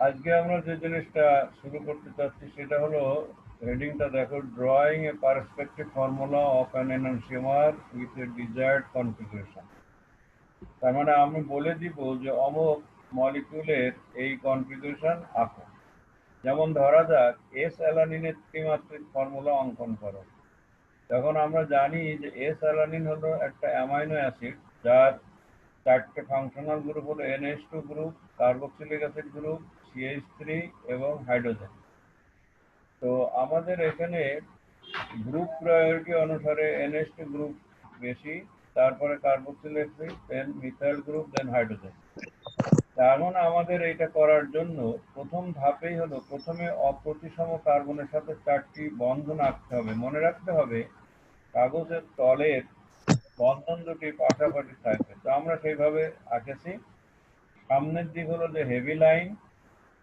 আজকে আমরা যে জিনিসটা শুরু করতে চাচ্ছি সেটা হলো, হেডিংটা দেখো, drawing a perspective formula of an enantiomer with a desired configuration. তার মানে আমি বলে দিব যে অমুক মলিকিউলের এই কনফিগারেশন আঁকো। যেমন ধরা যাক এস অ্যালানিনের ত্রিমাত্রিক ফর্মুলা অঙ্কন করো। তখন আমরা জানি যে এস অ্যালানিন হলো একটা অ্যামাইনো অ্যাসিড, যার চারটে ফাংশনাল গ্রুপ হলো NH2 group, carboxylic acid group, CH3 এবং হাইড্রোজেন। তো আমাদের এখানে গ্রুপ প্রায়োরিটি অনুসারে NH2 গ্রুপ বেশি, তারপরে কার্বক্সিলিক অ্যাসিড, দেন মিথাইল গ্রুপ, দেন হাইড্রোজেন। তার মানে আমাদের এটা করার জন্য প্রথম ধাপেই হলো প্রথমে অপ্রতিসম কার্বনের সাথে চারটি বন্ধন আঁকতে হবে। মনে রাখতে হবে কাগজের তলের বন্ধন দুটি পাশাপাশি থাকবে। তো আমরা সেইভাবে আঁকেছি। সামনের দিক হলো যে হেভি লাইন,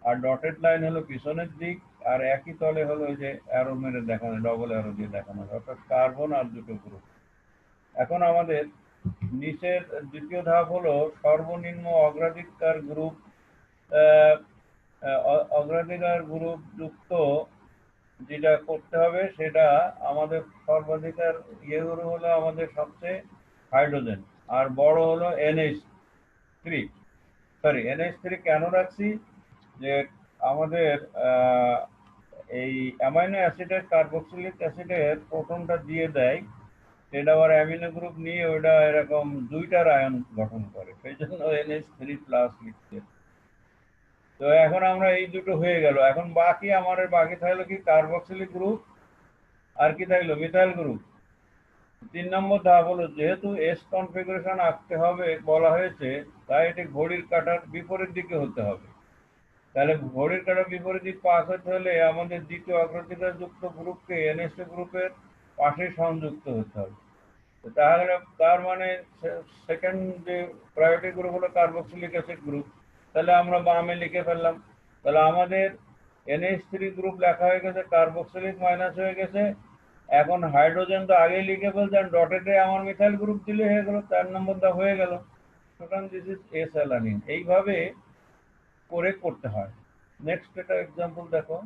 আর ডটেড লাইন হলো পিছনের দিক, আর একই তলে হলো ওই যে অ্যারো মেরে দেখানো, ডবল অ্যারো দিয়ে দেখানো, অর্থাৎ কার্বন আর দুটো গ্রুপ। এখন আমাদের নিচের দ্বিতীয় ধাপ হলো সর্বনিম্ন অগ্রাধিকার গ্রুপ, অগ্রাধিকার গ্রুপ যুক্ত যেটা করতে হবে সেটা আমাদের সর্বাধিকার ইয়েগুলো হলো আমাদের সবচেয়ে হাইড্রোজেন, আর বড় হলো NH3। সরি, NH3 কেন রাখছি, যে আমাদের এই অ্যামাইনো অ্যাসিডের কার্বক্সিলিক অ্যাসিডের প্রোটনটা দিয়ে দেয়, সেটা আবার অ্যামিনো গ্রুপ নিয়ে ওইটা এরকম দুইটার আয়ন গঠন করে, সেই জন্য NH3+ লিখছে। তো এখন আমরা এই দুটো হয়ে গেল, এখন বাকি থাকলো কি, কার্বক্সিলিক গ্রুপ আর কি থাকলো, মিথাইল গ্রুপ। 3 নম্বর ধাপ হলো, যেহেতু এস কনফিগারেশন আঁকতে হবে বলা হয়েছে, তাই এটি ঘড়ির কাঁটার বিপরীত দিকে হতে হবে। তাহলে ঘড়ির কাঁটার বিপরীত দিক পাস হতে হলে আমাদের দ্বিতীয় অগ্রাধিকার যুক্ত গ্রুপকে NH2 গ্রুপের পাশে সংযুক্ত হতে হবে। তাহলে তার মানে সেকেন্ড যে প্রায়োরিটি গ্রুপ হলো কার্বক্সিলিক অ্যাসিড গ্রুপ, তাহলে আমরা বামে লিখে ফেললাম। তাহলে আমাদের NH3 গ্রুপ লেখা হয়ে গেছে, কার্বক্সিলিক মাইনাস হয়ে গেছে। এখন হাইড্রোজেন তো আগেই লিখে ফেলছেন, ডটেডে আমার মিথাইল গ্রুপ দিলে হয়ে গেল, 4 নম্বরটা হয়ে গেল। সুতরাং দিস ইজ এস অ্যালানিন। এইভাবে করে করতে হয়। নেক্সট একটা এক্সাম্পল দেখো,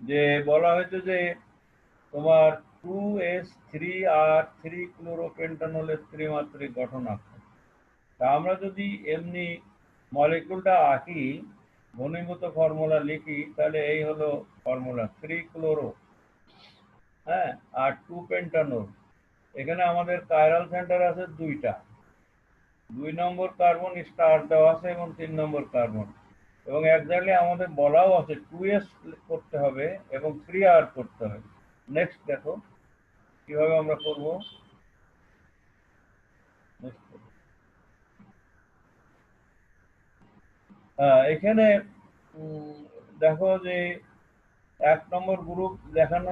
যে বলা হয়েছে যে তোমার 2s3r3 ক্লোরোপেন্টানলের ত্রিমাত্রিক গঠন আঁকো। তা আমরা যদি এমনি মলিকুলটা আঁকি, ঘনীভূত ফর্মুলা লিখি, তাহলে এই হলো ফর্মুলা 3 ক্লোরো, হ্যাঁ, আর 2 পেন্টানল। এখানে আমাদের কাইরাল সেন্টার আছে দুইটা, 2 নম্বর কার্বন স্টার দেওয়া আছে এবং 3 নম্বর কার্বন, এবং একজাক্টলি আমাদের বলাও আছে 2s করতে হবে এবং 3r করতে হবে। নেক্সট দেখো কিভাবে আমরা করব। এখানে দেখো যে 1 নম্বর গ্রুপ দেখানো,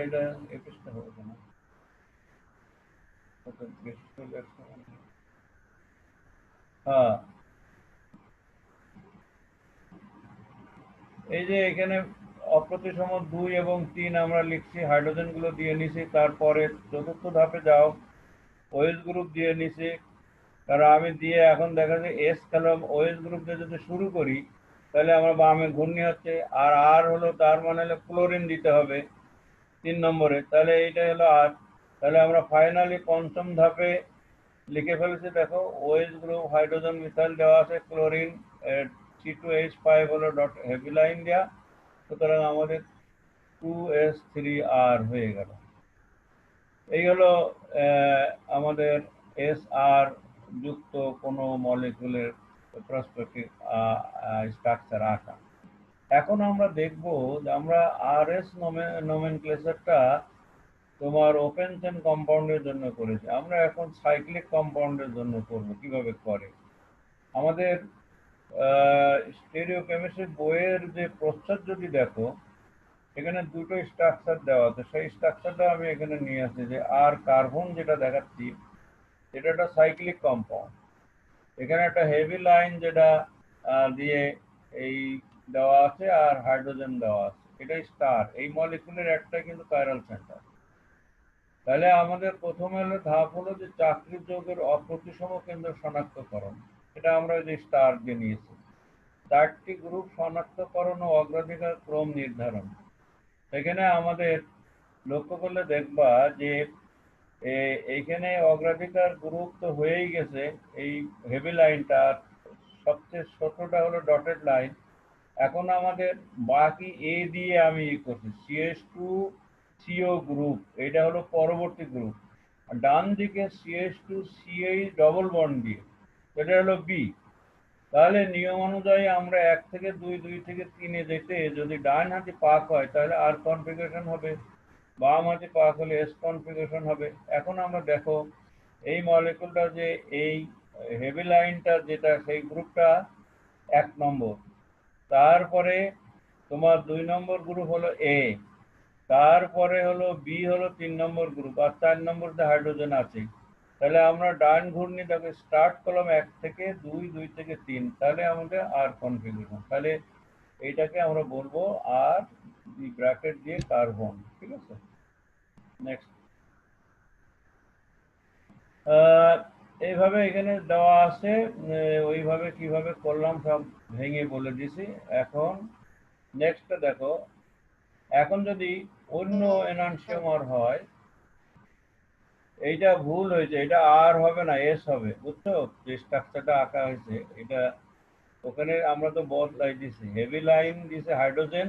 এটা একুশটা হবে না, হ্যাঁ, এই যে এখানে অপ্রতিসম 2 এবং 3 আমরা লিখছি, হাইড্রোজেন গুলো দিয়ে নিছি। তারপরে চতুর্থ ধাপে যাও, ওএস গ্রুপ দিয়ে নিছি। কারণ আমি দিয়ে এখন দেখা যায় এস কলম ওএস গ্রুপ দিয়ে যদি শুরু করি, তাহলে আমরা বামে ঘূর্ণি হচ্ছে, আর আর হলো তার মানে হলো ক্লোরিন দিতে হবে 3 নম্বরে, তাহলে এইটা হলো আর। তাহলে আমরা ফাইনালি পঞ্চম ধাপে লিখে ফেলেছি, দেখো ওএস গ্রুপ, হাইড্রোজেন, মিথাইল দেওয়া আছে, ক্লোরিন, C2H5 হলো ডট হেভি লাইন দেওয়া। সুতরাং আমাদের 2s3r হয়ে গেল। এই হলো আমাদের এস আর যুক্ত কোনো মলিকুলের পার্সপেক্টিভ স্ট্রাকচার আঁকা। এখন আমরা দেখব যে আমরা RS নোমেনক্লেচারটা তোমার ওপেন চেন কম্পাউন্ডের জন্য করেছি, আমরা এখন সাইক্লিক কম্পাউন্ডের জন্য করব। কিভাবে করে, আমাদের স্টেরিওকেমিস্ট্রি বইয়ের যে প্রচ্ছদ যদি দেখো, এখানে দুটো স্ট্রাকচার দেওয়া আছে, সেই স্ট্রাকচারটা আমি এখানে নিয়ে আসছি। যে আর কার্বন যেটা দেখাচ্ছি, এটা একটা সাইক্লিক কম্পাউন্ড। এখানে একটা হেভি লাইন যেটা দিয়ে এই দেওয়া আছে, আর হাইড্রোজেন দেওয়া আছে, এটা স্টার। এই মলিকুলের একটা কিন্তু কাইরাল সেন্টার। তাহলে আমাদের প্রথমে হলো ধাপ হলো যে চাকরির যৌগের অপ্রতিসম কেন্দ্র শনাক্তকরণ। এটা আমরা যে স্টার দিয়ে নিয়েছি। 4টি গ্রুপ শনাক্তকরণ ও অগ্রাধিকার ক্রম নির্ধারণ। সেখানে আমাদের লক্ষ্য করলে দেখবা যে এইখানে অগ্রাধিকার গ্রুপ তো হয়েই গেছে, এই হেভি লাইনটা, সবচেয়ে ছোটটা হলো ডটেড লাইন। এখন আমাদের বাকি এ দিয়ে আমি করছি CH2 CO গ্রুপ, এটা হলো পরবর্তী গ্রুপ। ডান দিকে CH2 CH ডবল বন্ড দিয়ে, এটা হলো বি। তাহলে নিয়ম অনুযায়ী আমরা 1 থেকে 2, 2 থেকে 3-এ যেতে যদি ডান হাতে পাক হয় তাহলে আর কনফিগারেশন হবে, বাম হাতে পাক হলে এস কনফিগারেশন হবে। এখন আমরা দেখো এই মলিকুলটা যে এই হেভি লাইনটা যেটা, সেই গ্রুপটা 1 নম্বর। তারপরে তোমার 2 নম্বর গ্রুপ হলো এ, তারপরে হলো বি, হলো 3 নম্বর গ্রুপ, আর 4 নম্বরতে হাইড্রোজেন আছে। তাহলে আমরা ডান ঘূর্ণি দেখো স্টার্ট করলাম 1 থেকে 2, 2 থেকে 3, তাহলে আমাদের আর কনফিগারেশন। তাহলে এইটাকে আমরা বলবো আর ব্র্যাকেট দিয়ে কার্বন। ঠিক আছে, নেক্সট। এইভাবে এখানে দেওয়া আছে, ওইভাবে কিভাবে করলাম সব ভেঙে বলে দিছি। এখন নেক্সটটা দেখো, এখন যদি অন্য এনানসিওমার হয়, এইটা ভুল হয়েছে, এটা আর হবে না, এস হবে, বুঝছো? যে স্ট্রাকচারটা আঁকা হয়েছে এটা, ওখানে আমরা তো বদলাই দিছি, হেভি লাইন দিছে হাইড্রোজেন,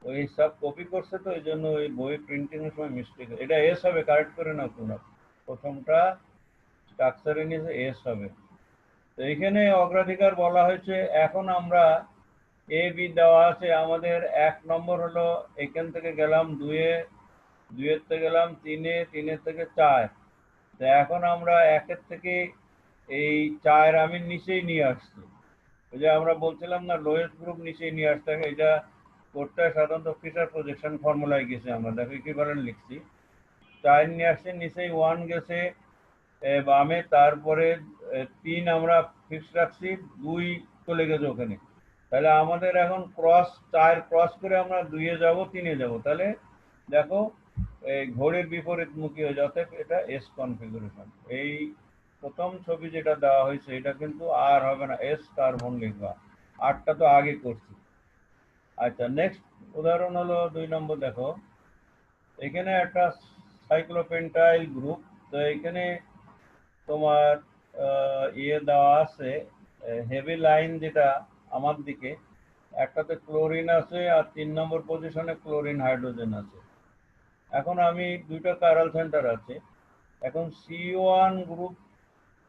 ওই সব কপি করছে, তো এই জন্য ওই বই প্রিন্টিং এর সময় মিস্টেক, এটা এস হবে, কারেক্ট করে নাও তোমরা। প্রথমটা স্ট্রাকচারে নিচে এস হবে। তো এখানে অগ্রাধিকার বলা হয়েছে। এখন আমরা এ বি দেওয়া আছে আমাদের। 1 নম্বর হলো এখান থেকে গেলাম 2-এ, 2-এর থেকে গেলাম 3-এ, 3-এর থেকে 4। তো এখন আমরা 1-এর থেকে এই 4 আমি নিচেই নিয়ে আসছি। ওই যে আমরা বলছিলাম না লোয়েস্ট গ্রুপ নিচেই নিয়ে আসতে হবে, এটা করতে হয় সাধারণত ফিচার প্রজেকশন ফর্মুলায় গেছে, আমরা দেখো ইকুইভ্যালেন্ট লিখছি। 4 নিয়ে আসছে, নিচেই 1 গেছে বামে, তারপরে 3 আমরা ফিক্স রাখছি, 2 চলে গেছে ওখানে। তাহলে আমাদের এখন ক্রস 4 ক্রস করে আমরা 2-এ যাব, 3-এ যাব। তাহলে দেখো এই ঘড়ির বিপরীত মুখী হয়ে যাতে, এটা এস কনফিগারেশন। এই প্রথম ছবি যেটা দেওয়া হয়েছে এটা কিন্তু আর হবে না, এস কার্বন লিখবা, আরটা তো আগে করছি। আচ্ছা, নেক্সট উদাহরণ হলো 2 নম্বর। দেখো এখানে একটা সাইক্লোপেন্টাইল গ্রুপ। তো এখানে তোমার ইয়ে দেওয়া আছে, হেভি লাইন যেটা আমার দিকে, একটাতে ক্লোরিন আছে আর 3 নম্বর পজিশনে ক্লোরিন হাইড্রোজেন আছে। এখন আমি দুইটা কাইরাল সেন্টার আছে। এখন C1 গ্রুপ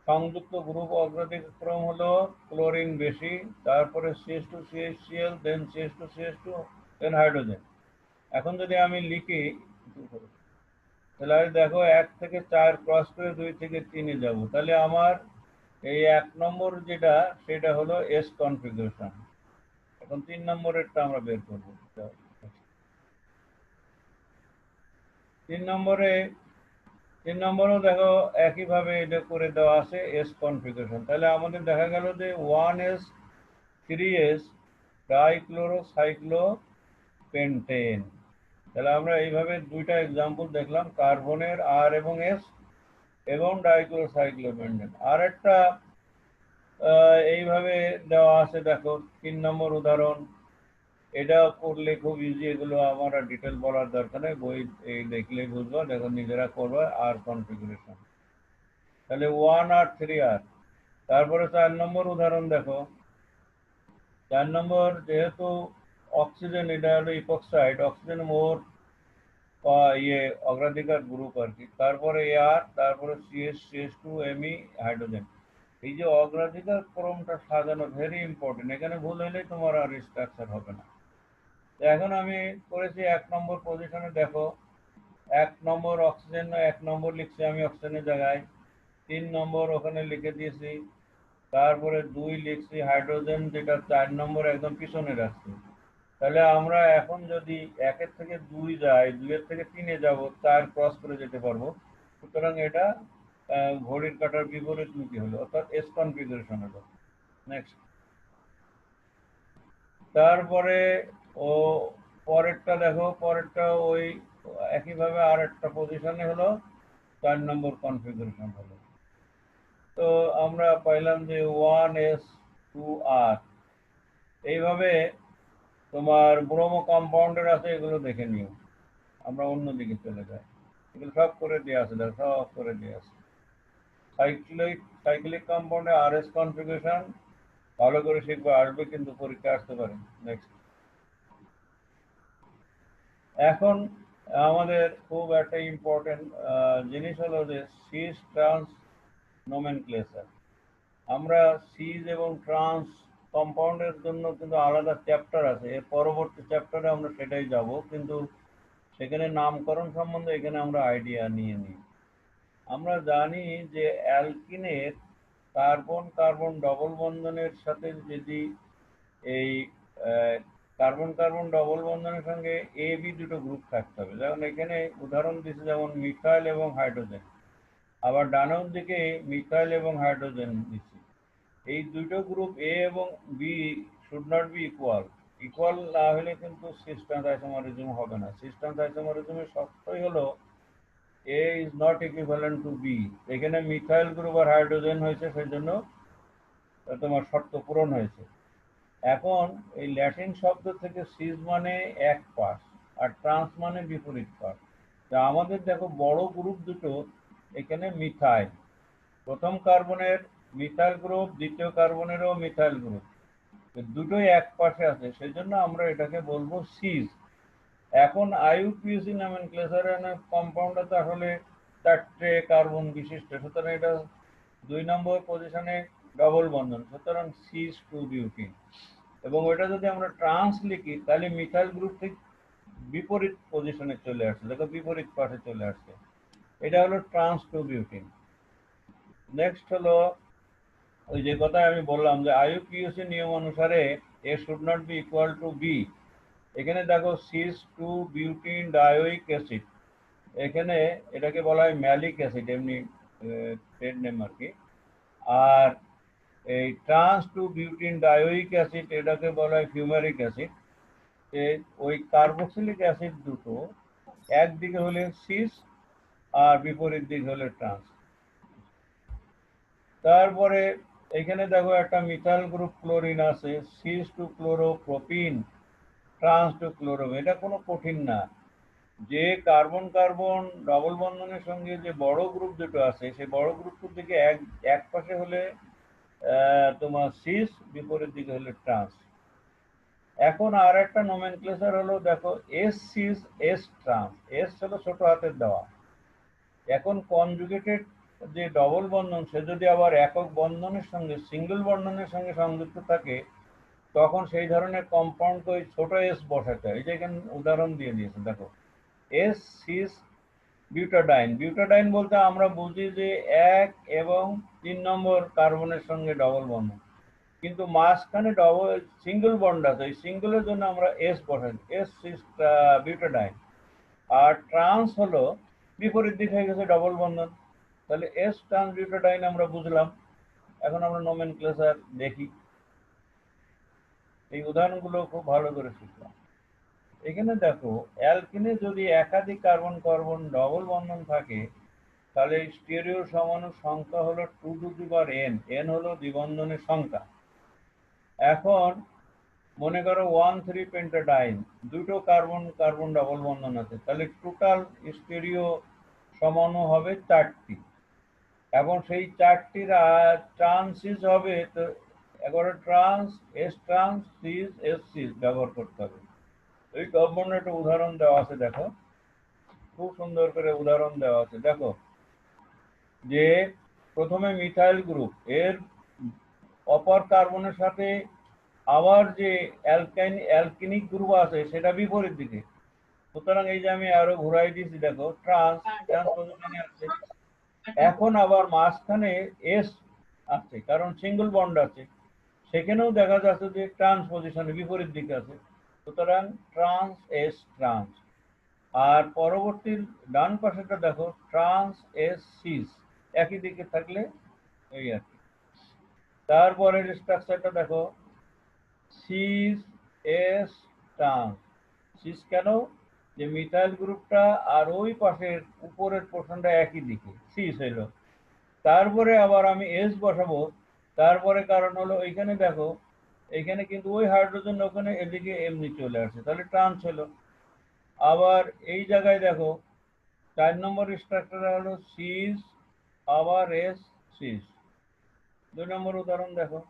সংযুক্ত গ্রুপ অগ্রাধিকার ক্রম হলো ক্লোরিন বেশি, তারপরে CH2 CHCl, দেন CH2 CH2, দেন হাইড্রোজেন। এখন যদি আমি লিখি, তাহলে দেখো 1 থেকে 4 ক্রস করে 2 থেকে 3-এ যাব। তাহলে আমার এই 1 নম্বর যেটা, সেটা হলো এস কনফিগারেশন। এখন 3 নম্বরেরটা আমরা বের করবো। 3 নম্বরে, 3 নম্বরও দেখো একইভাবে এটা করে দেওয়া আছে এস কনফিগারেশন। তাহলে আমাদের দেখা গেল যে 1s 3s ডাইক্লোরোসাইক্লোপেন্টেন। তাহলে আমরা এইভাবে দুইটা এক্সাম্পল দেখলাম, কার্বনের আর এবং এস, এবং ডাইক্লোরোসাইক্লোপেন্টেন। আর একটা এইভাবে দেওয়া আছে, দেখো 3 নম্বর উদাহরণ। এটা করলে খুব ইজি, এগুলো আমার ডিটেল বলার দরকার নেই, বই এই দেখলেই বুঝবো, দেখো নিজেরা করবে আর কনফিগারেশন। তাহলে 1 আর 3 আর। তারপরে 4 নম্বর উদাহরণ দেখো। 4 নম্বর যেহেতু অক্সিজেন, এটা হলো ইপক্সাইড, অক্সিজেন মোর ইয়ে অগ্রাধিকার গ্রুপ আর কি। তারপরে আর, তারপরে CH2ME হাইড্রোজেন। এই যে অগ্রাধিকার ক্রমটা সাজানো ভেরি ইম্পর্টেন্ট, এখানে ভুল হলেই তোমার আর স্ট্রাকচার হবে না। এখন আমি করেছি 1 নম্বর পজিশনে। দেখো 1 নম্বর অক্সিজেন, 1 নম্বর লিখছি আমি অক্সিজেনের জায়গায়, 3 নম্বর ওখানে লিখে দিয়েছি, তারপরে 2 লিখছি, হাইড্রোজেন যেটা 4 নম্বর একদম পিছনে রাখছি। তাহলে আমরা এখন যদি 1-এর থেকে 2 যাই, 2-এর থেকে 3-এ যাব, 4 ক্রস করে যেতে পারবো। সুতরাং এটা ঘড়ির কাঁটার বিপরীতমুখী হলো, অর্থাৎ এস কনফিগারেশন হলো। নেক্সট। তারপরে ও পরেরটা দেখো, পরেরটা ওই একইভাবে আর একটা পজিশনে হলো, 4 নম্বর কনফিগারেশন হলো। তো আমরা পাইলাম যে 1s 2r। এইভাবে তোমার ব্রোমো কম্পাউন্ডের আছে, এগুলো দেখে নিও। আমরা অন্যদিকে চলে যাই, এগুলো সব করে দিয়ে আছে, সব করে দিয়ে আছে। সাইক্লিক কম্পাউন্ডে আরএস কনফিগারেশন ভালো করে শিখবো, আসবে কিন্তু পরীক্ষা আসতে পারে। নেক্সট, এখন আমাদের খুব একটা ইম্পর্টেন্ট জিনিস হলো যে সিস ট্রান্স নোমেনক্লেচার। আমরা সিজ এবং ট্রান্স কম্পাউন্ডের জন্য কিন্তু আলাদা চ্যাপ্টার আছে, এর পরবর্তী চ্যাপ্টারে আমরা সেটাই যাব, কিন্তু সেখানে নামকরণ সম্বন্ধে এখানে আমরা আইডিয়া নিয়ে নিই। আমরা জানি যে অ্যালকিনের কার্বন কার্বন ডবল বন্ধনের সাথে যদি এই কার্বন কার্বন ডবল বন্ধনের সঙ্গে এ বি দুটো গ্রুপ থাকতে হবে। যেমন এখানে উদাহরণ দিচ্ছে, যেমন মিথাইল এবং হাইড্রোজেন, আবার ডানের দিকে মিথাইল এবং হাইড্রোজেন দিচ্ছে। এই দুটো গ্রুপ এ এবং B should not be equal. Equal না হলে কিন্তু সিস ট্রান্স আইসোমারিজম হবে না। সিস ট্রান্স আইসোমারিজমের শর্তই হলো A is not equivalent to B. এখানে মিথাইল গ্রুপ আর হাইড্রোজেন হয়েছে, সেই জন্য তোমার শর্ত পূরণ হয়েছে। এখন এই ল্যাটিন শব্দ থেকে সিজ মানে এক পাশ আর ট্রান্স মানে বিপরীত পাশ। তা আমাদের দেখো বড় গ্রুপ দুটো এখানে মিথাইল, প্রথম কার্বনের মিথাইল গ্রুপ, দ্বিতীয় কার্বনেরও মিথাইল গ্রুপ, দুটোই এক পাশে আছে, সেই জন্য আমরা এটাকে বলবো সিজ। এখন আইইউপিএসি নমেনক্লেচারের কম্পাউন্ডটা আসলে 4টে কার্বন বিশিষ্ট, সুতরাং এটা 2 নম্বর পজিশনে ডবল বন্ধন, সুতরাং সিজ টু বিউটিন। এবং ওইটা যদি আমরা ট্রান্স লিখি তাহলে মিথাইল গ্রুপ ঠিক বিপরীত পজিশনে চলে আসছে, দেখো বিপরীত পাশে চলে আসছে, এটা হলো ট্রান্স টু বিউটিন। নেক্সট হলো ওই যে কথা আমি বললাম যে আইইউপিএসি নিয়ম অনুসারে A should not be equal to B. এখানে দেখো cis two butene dioic acid, এখানে এটাকে বলা হয় ম্যালিক অ্যাসিড, এমনি ট্রেড নেম আর কি। আর এই trans two butene dioic acid এটাকে বলা হয় ফিউমারিক অ্যাসিড। ওই কার্বক্সিলিক অ্যাসিড দুটো একদিকে হলে সিস আর বিপরীত দিক হলে ট্রান্স। তারপরে এখানে দেখো একটা মিথাইল গ্রুপ ক্লোরিন আছে, cis two chloropropene, trans two chloro. এটা কোনো কঠিন না, যে কার্বন কার্বন ডবল বন্ধনের সঙ্গে যে বড় গ্রুপ দুটো আছে সেই বড় গ্রুপের দিকে এক পাশে হলে তোমার সিস, বিপরীত দিকে হলে ট্রান্স। এখন আর একটা নোমেনক্লেচার হলো দেখো S cis S trans. S হলো ছোট হাতের দেওয়া। এখন কনজুগেটেড যে ডবল বন্ধন সে যদি আবার একক বন্ধনের সঙ্গে সিঙ্গেল বন্ধনের সঙ্গে সংযুক্ত থাকে, তখন সেই ধরনের কম্পাউন্ডকে ওই ছোট এস বসাতে হয়। এই যে এখানে উদাহরণ দিয়ে দিয়েছে দেখো, এস সিস বিউটাডাইন। বিউটাডাইন বলতে আমরা বুঝি যে 1 এবং 3 নম্বর কার্বনের সঙ্গে ডবল বন্ধন, কিন্তু মাঝখানে ডবল সিঙ্গেল বন্ড আছে, এই সিঙ্গেলের জন্য আমরা এস বসাই, এস সিস বিউটাডাইন। আর ট্রান্স হলো বিপরীত দিক হয়ে গেছে ডবল বন্ধন, তাহলে এস ট্রান্স বিউটাডাইন আমরা বুঝলাম। এখন আমরা নোমেনক্লেচার দেখি, এই উদাহরণগুলো খুব ভালো করে শিখলাম। এখানে দেখো অ্যালকিনে যদি একাধিক কার্বন কার্বন ডবল বন্ধন থাকে তাহলে স্টেরিও সমাণু সংখ্যা হলো 2n। n হলো দ্বিবন্ধনের সংখ্যা। এখন মনে করো 1,3 পেন্টাডাইন, দুটো কার্বন কার্বন ডবল বন্ধন আছে, তাহলে টোটাল স্টেরিও সমাণু হবে 4টি। এবং সেই 4টির ট্রান্সিস হবে, তো একবারে trans S trans cis S cis ব্যবহার করতে হবে। এই কম্পাউন্ডের একটা উদাহরণ দেওয়া আছে, দেখো খুব সুন্দর করে উদাহরণ দেওয়া আছে। দেখো যে প্রথমে মিথাইল গ্রুপ, এর অপর কার্বনের সাথে আবার যে অ্যালকিনিক গ্রুপ আছে সেটা বিপরীত দিকে, সুতরাং এই যে আমি আরো ঘুরাই দিয়েছি, দেখো ট্রান্স ট্রান্স পজিশনে আছে। এখন আবার মাঝখানে এস আছে, কারণ সিঙ্গেল বন্ড আছে, সেখানেও দেখা যাচ্ছে যে ট্রান্স পজিশনে বিপরীত দিকে আছে, সুতরাং ট্রান্স এস ট্রান্স। আর পরবর্তী ডান পাশেটা দেখো ট্রান্স এস সিস, একই দিকে থাকলে এই আর কি। তারপরের স্ট্রাকচারটা দেখো সিস এস ট্রান্স। সিস কেন, যে মিথাইল গ্রুপটা আর ওই পাশের উপরের পোর্শনটা একই দিকে, সিস হইল। তারপরে আবার আমি এস বসাবো, তারপরে কারণ হলো এখানে দেখো এখানে কিন্তু ওই হাইড্রোজেন ওখানে এদিকে এমনি চলে আসছে, তাহলে ট্রান্স হলো। আবার এই জায়গায় দেখো 4 নম্বর স্ট্রাকচার হলো সিস, আবার এস, সিস। 2 নম্বর উদাহরণ দেখো,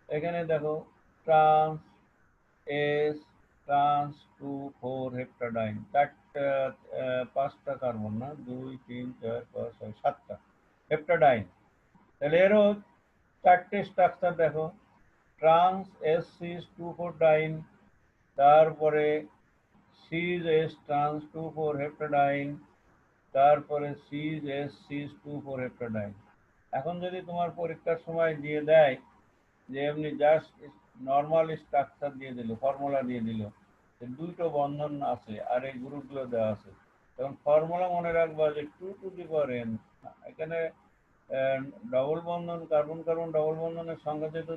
এখানে দেখো ট্রান্স এস, ট্রান্স 2,4 হেপ্টাডাইন, 5টা কার্বন, না 2 3 4 5 6 7টা হেপ্টাডাইন। তাহলে এরও 4টে স্ট্রাকচার দেখো, ট্রান্স এস সিস 2,4-ডাইন, তারপরে সিজ এস ট্রান্স 2,4-হেপ্টাডাইন, তারপরে সিজ এস সিজ 2,4-হেপ্টাডাইন। এখন যদি তোমার পরীক্ষার সময় দিয়ে দেয় যে এমনি জাস্ট নর্মাল স্ট্রাকচার দিয়ে দিল, ফর্মুলা দিয়ে দিল, দুটো বন্ধন আছে আর এই গ্রুপগুলো দেওয়া আছে, তখন ফর্মুলা মনে রাখবা যে 2^n। এখানে ডবল বন্ধন, কার্বন কার্বন ডবল বন্ধনের সংখ্যা যেহেতু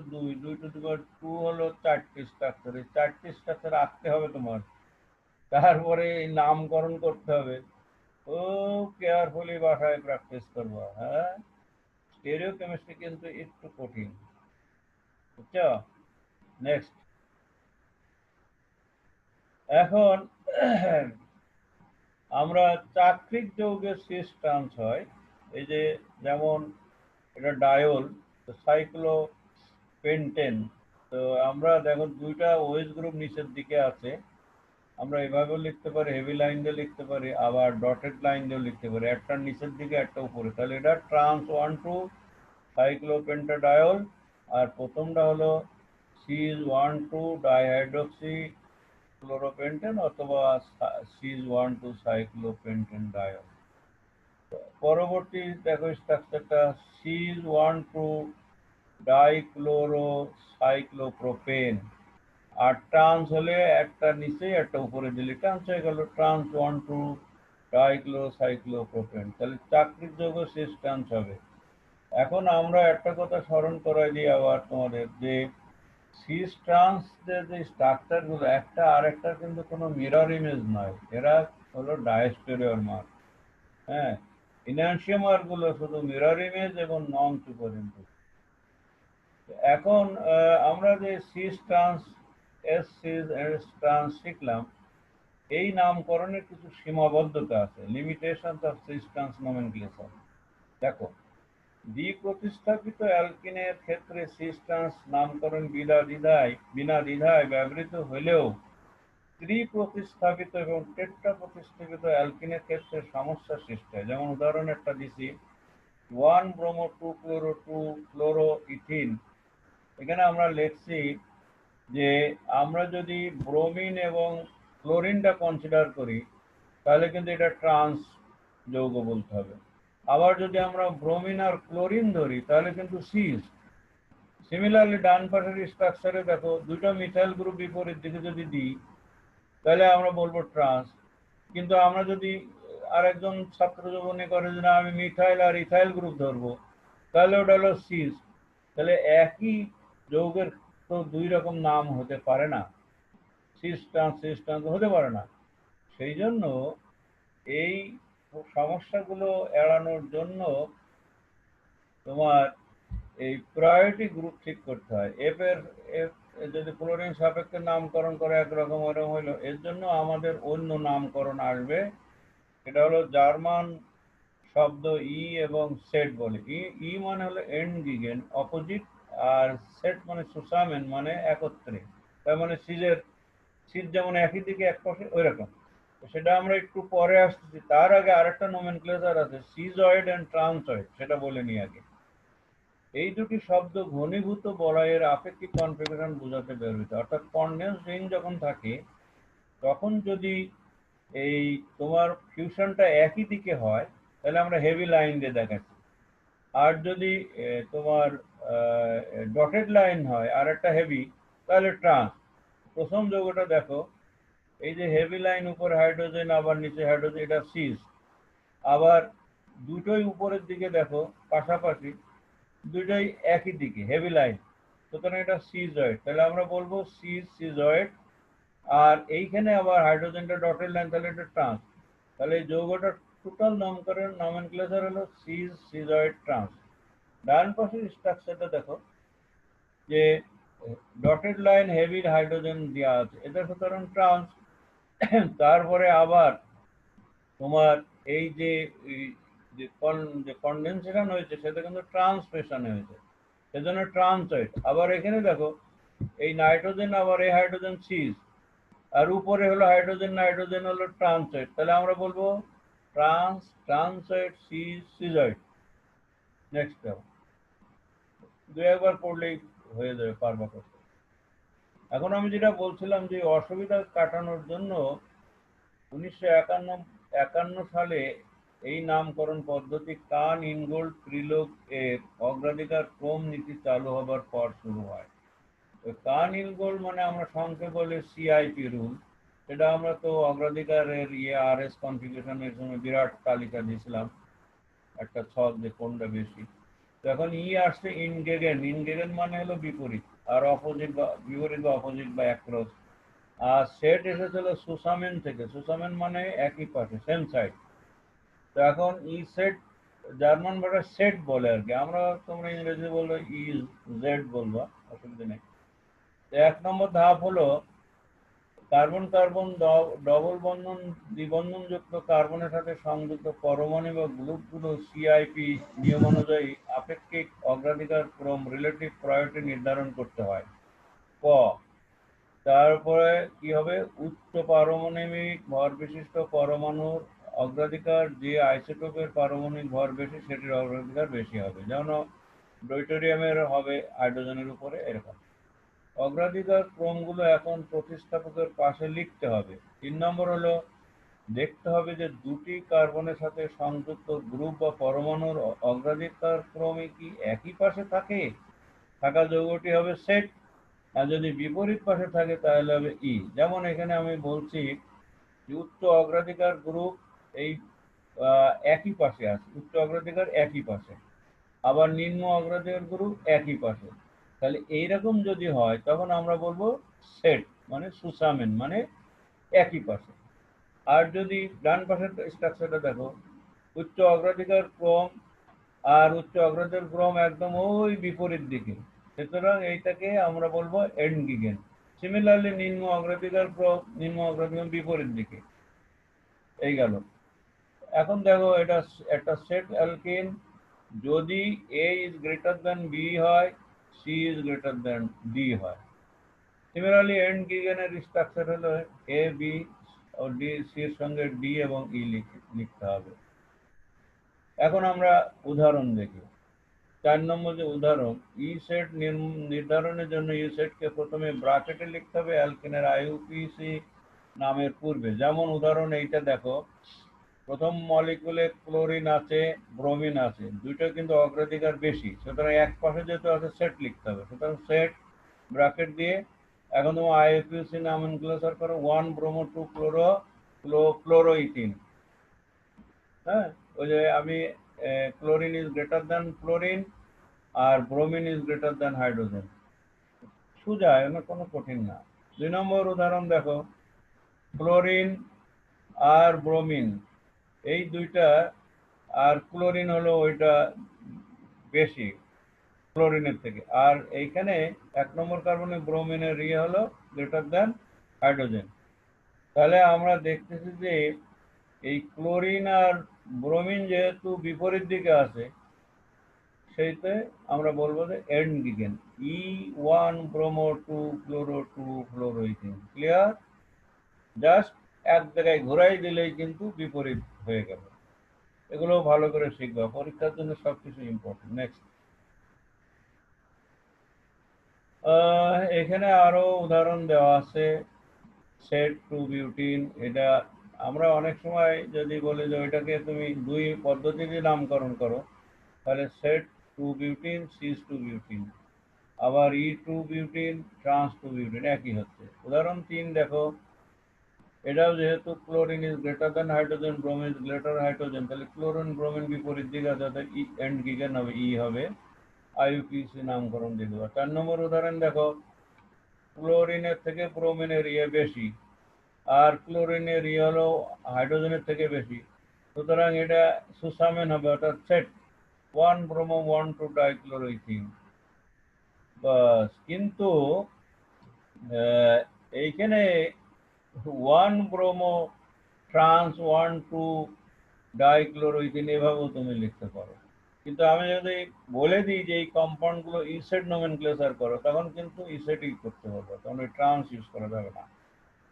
2 হলো 4টি স্ট্রাকচার, এই 4টি স্ট্রাকচার আঁকতে হবে তোমার, তারপরে এই নামকরণ করতে হবে। খুব কেয়ারফুলি বাসায় প্র্যাকটিস করবা। হ্যাঁ, স্টেরিও কেমিস্ট্রি কিন্তু একটু কঠিন, বুঝছো? নেক্সট, এখন আমরা চাকরিক যৌগের সিস ট্রান্স হয়, এই যে যেমন এটা ডায়ল, সাইক্লো পেন্টেন। তো আমরা দেখো 2টা ওএইচ গ্রুপ নিচের দিকে আছে, আমরা এভাবেও লিখতে পারি, হেভি লাইন দিয়ে লিখতে পারি, আবার ডটেড লাইন দিয়েও লিখতে পারি, একটা নিচের দিকে একটা উপরে। তাহলে এটা ট্রান্স 1,2 সাইক্লোপেন্টাডায়ল, আর প্রথমটা হলো সিজ 1,2 ডাইহাইড্রোক্সি ক্লোরোপেন্টেন অথবা সিজ 1,2 সাইক্লোপেন্টেনডায়ল। পরবর্তী দেখো স্ট্রাকচারটা সিজ 1,2 ডাইক্লোরো সাইক্লোপ্রোপেন, আর ট্রান্স হলে একটা নিচে একটা উপরে দিলে ট্রান্স হয়ে গেল, ট্রান্স 1,2 ডাইক্লোসাইক্লোপ্রোপেন। তাহলে চাকরির যৌগ শেষ ট্রান্স হবে। এখন আমরা একটা কথা স্মরণ করাই দিই আবার তোমাদের, যে সিস ট্রান্স যে স্ট্রাকচার গুলো একটা আর একটা কিন্তু কোনো মিরর ইমেজ নয়, এরা হলো ডায়াস্টেরিওমার। হ্যাঁ, ইনানসিওমার গুলো শুধু মিরর ইমেজ এবং নন সুপার ইম্পোজ। এখন আমরা যে cis trans, S cis S trans শিখলাম, এই নামকরণের কিছু সীমাবদ্ধতা আছে, limitations of cis trans nomenclature. দেখো, দ্বি-প্রতিস্থাপিত অ্যালকিনের ক্ষেত্রে সিস ট্রান্স নামকরণ বিনা দ্বিধায় ব্যবহৃত হলেও ত্রি-প্রতিস্থাপিত এবং টেট্রা প্রতিস্থাপিত অ্যালকিনের ক্ষেত্রে সমস্যা সৃষ্টি হয়। যেমন উদাহরণ একটা দিছি, 1 ব্রোমো 2 ক্লোরো 2 ক্লোরো ইথিন। এখানে আমরা লিখছি যে আমরা যদি ব্রোমিন এবং ক্লোরিনটা কনসিডার করি, তাহলে কিন্তু এটা ট্রান্স যৌগ বলতে হবে। আবার যদি আমরা ব্রোমিন আর ক্লোরিন ধরি, তাহলে কিন্তু সিস। সিমিলারলি ডান পাশের স্ট্রাকচারে দেখো, 2টা মিথাইল গ্রুপ বিপরীত দিকে যদি দিই, তাহলে আমরা বলবো ট্রান্স। কিন্তু আমরা যদি আরেকজন ছাত্র মনে করে যে না, আমি মিথাইল আর ইথাইল গ্রুপ ধরবো, তাহলে ওটা হলো সিস। তাহলে একই যৌগের তো 2 রকম নাম হতে পারে না, সিস ট্রান্স হতে পারে না। সেই জন্য এই সমস্যাগুলো এড়ানোর জন্য তোমার এই প্রায়োরিটি গ্রুপ ঠিক করতে হয়। এফ যদি ক্লোরিন সাপেক্ষে নামকরণ করে একরকম ওরকম হইলো, এর জন্য আমাদের অন্য নামকরণ আসবে। এটা হলো জার্মান শব্দ ই এবং সেট বলে। ই মানে হলো এন্ড গিগেন, অপোজিট, আর সেট মানে সুসামেন মানে একত্রে। তার মানে সিজ যেমন একই দিকে এক পাশে, ওই রকম। সেটা আমরা একটু পরে আসতেছি, তার আগে আরেকটা নোমেনক্লেচার আছে, সিজয়েড এন্ড ট্রান্সয়েড, সেটা বলে নিই আগে। এই দুটি শব্দ ঘনীভূত বলয়ের আপেক্ষিক কনফিগারেশন বোঝাতে ব্যবহৃত। অর্থাৎ কনডেন্স রিং যখন থাকে, তখন যদি এই তোমার ফিউশনটা একই দিকে হয়, তাহলে আমরা হেভি লাইন দিয়ে দেখাচ্ছি। আর যদি তোমার ডটেড লাইন হয় আর একটা হেভি, তাহলে ট্রান্স। প্রথম যৌগটা দেখো, এই যে হেভি লাইন উপরে হাইড্রোজেন আবার নিচে হাইড্রোজেন, এটা সিস। আবার দুটোই উপরের দিকে দেখো পাশাপাশি, দুটোই একই দিকে হেভি লাইন, সুতরাং এটা সিজয়েড। তাহলে আমরা বলবো সিজ সিজয়েড। আর এইখানে আবার হাইড্রোজেনটা ডটেড লাইন, তাহলে এটা ট্রান্স। তাহলে এই যৌগটার টোটাল নামকরণ নমেনক্লেচার হলো সিজ সিজয়েড ট্রান্স। ডান পাশের স্ট্রাকচারটা দেখো, যে ডটেড লাইন হেভি হাইড্রোজেন দেওয়া আছে, এটা সুতরাং ট্রান্স। তারপরে আবার তোমার এই যে যে কনডেনসেশন হয়েছে সেটা কিন্তু ট্রান্সফেশন হয়েছে, সেজন্য ট্রান্সয়েড। আবার এখানে দেখো এই নাইট্রোজেন আবার এই হাইড্রোজেন সিজ, আর উপরে হলো হাইড্রোজেন নাইট্রোজেন হলো ট্রান্সয়েড, তাহলে আমরা বলবো ট্রান্সয়েড সিজ সিজয়েড। নেক্সট দেখো, দু একবার পড়লেই হয়ে যাবে, পারবা করতে। এখন আমি যেটা বলছিলাম যে অসুবিধা কাটানোর জন্য 1951 সালে এই নামকরণ পদ্ধতি কান ইনগোল্ড ত্রিলোক এর অগ্রাধিকার ক্রম নীতি চালু হবার পর শুরু হয়। কান ইনগোল্ড মানে আমরা সংক্ষেপে বলি সিআইপি রুল। সেটা আমরা তো অগ্রাধিকারের আর এস কনফিগারেশনের সময় বিরাট তালিকা দিয়েছিলাম, একটা ছক যে কোনটা বেশি। এখন আসছে ইনগেগেন। ইনগেগেন মানে হলো বিপরীত, আর অপোজিট বা বিপরীত বা অপোজিট বা অ্যাক্রস। আর সেট এসেছিল সুসামেন থেকে। সুসামেন মানে একই পাশে, সেম সাইড। তো এখন সেট জার্মান ভাষায় সেট বলে আর কি, আমরা তোমরা ইংরেজি বললো জেড বলবা, অসুবিধা নেই। তো 1 নম্বর ধাপ হলো কার্বন কার্বন ডবল বন্ধন দ্বিবন্ধনযুক্ত কার্বনের সাথে সংযুক্ত পরমাণু বা গ্রুপগুলো সিআইপি নিয়ম অনুযায়ী আপেক্ষিক অগ্রাধিকার ক্রম রিলেটিভ প্রায়োরিটি নির্ধারণ করতে হয়। ক, তারপরে কি হবে, উচ্চ পারমাণবিক ভর বিশিষ্ট পরমাণুর অগ্রাধিকার যে আইসোটোপের পারমাণবিক ভর বেশি সেটির অগ্রাধিকার বেশি হবে, যেমন ডয়টেরিয়ামের হবে হাইড্রোজেনের উপরে, এরকম। অগ্রাধিকার ক্রমগুলো এখন প্রতিস্থাপকের পাশে লিখতে হবে। 3 নম্বর হলো দেখতে হবে যে দুটি কার্বনের সাথে সংযুক্ত গ্রুপ বা পরমাণুর অগ্রাধিকার ক্রমে কি একই পাশে থাকা যৌগটি হবে সেট, আর যদি বিপরীত পাশে থাকে তাহলে হবে যেমন এখানে আমি বলছি যে উচ্চ অগ্রাধিকার গ্রুপ এই একই পাশে আছে, উচ্চ অগ্রাধিকার একই পাশে, আবার নিম্ন অগ্রাধিকার গ্রুপ একই পাশে। তাহলে এইরকম যদি হয় তখন আমরা বলবো সেট, মানে সুসামেন, মানে একই পাশে। আর যদি ডান পাশের স্ট্রাকচারটা দেখো, উচ্চ অগ্রাধিকার ক্রম আর উচ্চ অগ্রাধিকার ক্রম একদম ওই বিপরীত দিকে, সুতরাং এইটাকে আমরা বলবো এন্ডগিগেন। সিমিলারলি নিম্ন অগ্রাধিকার ক্রম নিম্ন অগ্রাধিকার বিপরীত দিকে। এই গেল। এখন দেখো এটা একটা সেট অ্যালকিন, যদি A is greater than B হয়, C is greater than D হয়। সিমিলারলি এন্ডগিগেনের স্ট্রাকচার হলো এ বি ও ডি, সি এর সঙ্গে ডি এবং লিখতে হবে। এখন আমরা উদাহরণ দেখি। 4 নম্বর যে উদাহরণ, সেট নির্ধারণের জন্য সেটকে প্রথমে ব্র্যাকেটে লিখতে হবে অ্যালকেনের আইইউপিএসি নামের পূর্বে। যেমন উদাহরণ এইটা দেখো, প্রথম মলিকুলে ক্লোরিন আছে, ব্রোমিন আছে, দুইটা কিন্তু অগ্রাধিকার বেশি, সুতরাং এক পাশে যেহেতু আছে সেট লিখতে হবে, সুতরাং সেট ব্র্যাকেট দিয়ে। এখন তোমার আইইউপিএসি নমেনক্লেচার করো, 1 ব্রোমো 2 ক্লোরোইথিন। হ্যাঁ, ওই যে আমি chlorine is greater than fluorine আর bromine is greater than hydrogen. সোজা, এমন কোনো কঠিন না। 2 নম্বর উদাহরণ দেখো, ক্লোরিন আর ব্রোমিন এই দুইটা, আর ক্লোরিন হলো ওইটা বেশি ক্লোরিনের থেকে, আর এইখানে 1 নম্বর কার্বনে ব্রোমিনের হলো গ্রেটার দ্যান হাইড্রোজেন। তাহলে আমরা দেখতেছি যে এই ক্লোরিন আর ব্রোমিন যেহেতু বিপরীত দিকে আছে, সেইতে আমরা বলবো যে এন্ডগিগেন, E1 bromo 2 chloro 2 fluoroethene. Clear? Just এক জায়গায় ঘোরাই দিলেই কিন্তু বিপরীত হয়ে গেল। এগুলো ভালো করে শিখবা, পরীক্ষার জন্য সবকিছু ইম্পর্টেন্ট। নেক্সট, এখানে আরো উদাহরণ দেওয়া আছে। সেট টু বিউটিন, এটা আমরা অনেক সময় যদি বলি যে ওইটাকে তুমি দুই পদ্ধতিতে নামকরণ করো, তাহলে সেট two butene, cis two butene, আবার two butene, trans two butene, একই হচ্ছে। উদাহরণ 3 দেখো, এটাও যেহেতু chlorine is greater than hydrogen, bromine is greater hydrogen, তাহলে ক্লোরিন ব্রোমিন বিপরীত দিকে আছে, অর্থাৎ এন্ড গিগেন হবে, হবে। আইইউপিএসি নামকরণ দিয়ে দেবো। 4 নম্বর উদাহরণ দেখো, ক্লোরিনের থেকে ব্রোমিনের বেশি, আর ক্লোরিনের হলো হাইড্রোজেনের থেকে বেশি, সুতরাং এটা সুসামেন হবে, অর্থাৎ সেট 1 ব্রোমো 1 2 ডাইক্লোরোইথিন। কিন্তু এইখানে ওয়ান ব্রোমো ট্রান্স 1,2 ডাইক্লোরোইথিন এভাবেও তুমি লিখতে পারো। কিন্তু আমি যদি বলে দিই যে এই কম্পাউন্ডগুলো ইসেট নোমেনক্লেচার করো, তখন কিন্তু ইসেটই করতে হবে, তখন ওই ট্রান্স ইউজ করা যাবে না।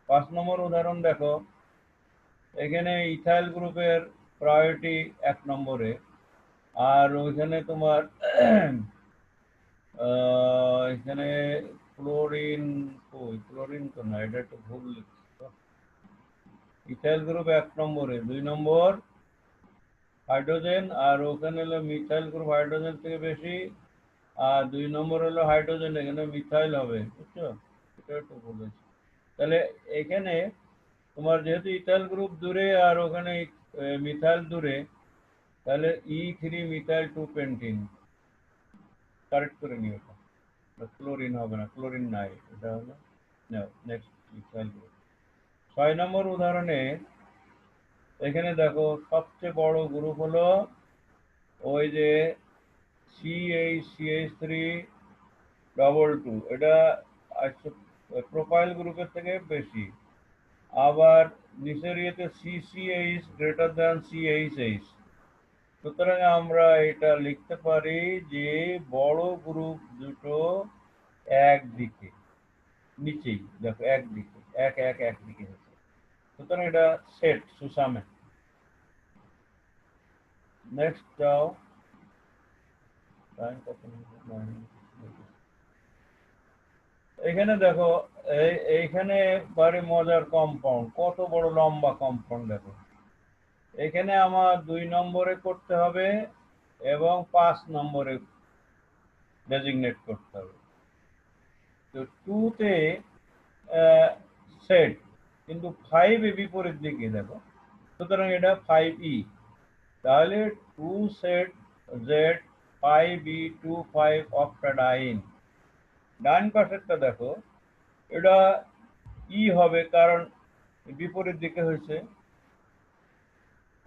5 নম্বর উদাহরণ দেখো, এখানে ইথাইল গ্রুপের প্রায়োরিটি 1 নম্বরে, আর ওইখানে তোমার এখানে ক্লোরিন, ওই ক্লোরিন তো না, এটা একটু ভুল লিখছি। ইথাইল গ্রুপ 1 নম্বরে, 2 নম্বর হাইড্রোজেন, আর ওখানে হলো মিথাইল গ্রুপ হাইড্রোজেন থেকে বেশি, আর 2 নম্বর হলো হাইড্রোজেন, এখানে মিথাইল হবে, বুঝছো? এটা একটু বলেছি। তাহলে এখানে তোমার যেহেতু ইথাইল গ্রুপ দূরে আর ওখানে মিথাইল দূরে, তাহলে E3 মিথাইল 2 পেন্টিন কারেক্ট করে নিও। এটা ক্লোরিন হবে না, ক্লোরিন নাই, এটা হলো নেক্সট ইথাইল গ্রুপ। 6 নম্বর উদাহরণে এখানে দেখো সবচেয়ে বড় গ্রুপ হলো ওই যে CH3 এটা প্রোপাইল গ্রুপের থেকে বেশি। আবার নিচের ইয়েতে CCH গ্রেটার দ্যান CHH। সুতরাং আমরা এটা লিখতে পারি যে বড় গ্রুপ দুটো একদিকে, নিচেই দেখো একদিকে, একদিকে হচ্ছে, সুতরাং এটা সেট সুসামে। নেক্সট যাও, এখানে দেখো এইখানে বাড়ি মজার কম্পাউন্ড, কত বড় লম্বা কম্পাউন্ড দেখো। এখানে আমার 2 নম্বরে করতে হবে এবং 5 নম্বরে ডেজিগনেট করতে হবে। তো 2 তে সেট, কিন্তু 5 এ বিপরীত দিকে দেখো, সুতরাং এটা 5E। তাহলে 2 সেট জেড 5E25 অক্টাডাইন। ডান পাশেরটা দেখো, এটা ই হবে কারণ বিপরীত দিকে হয়েছে।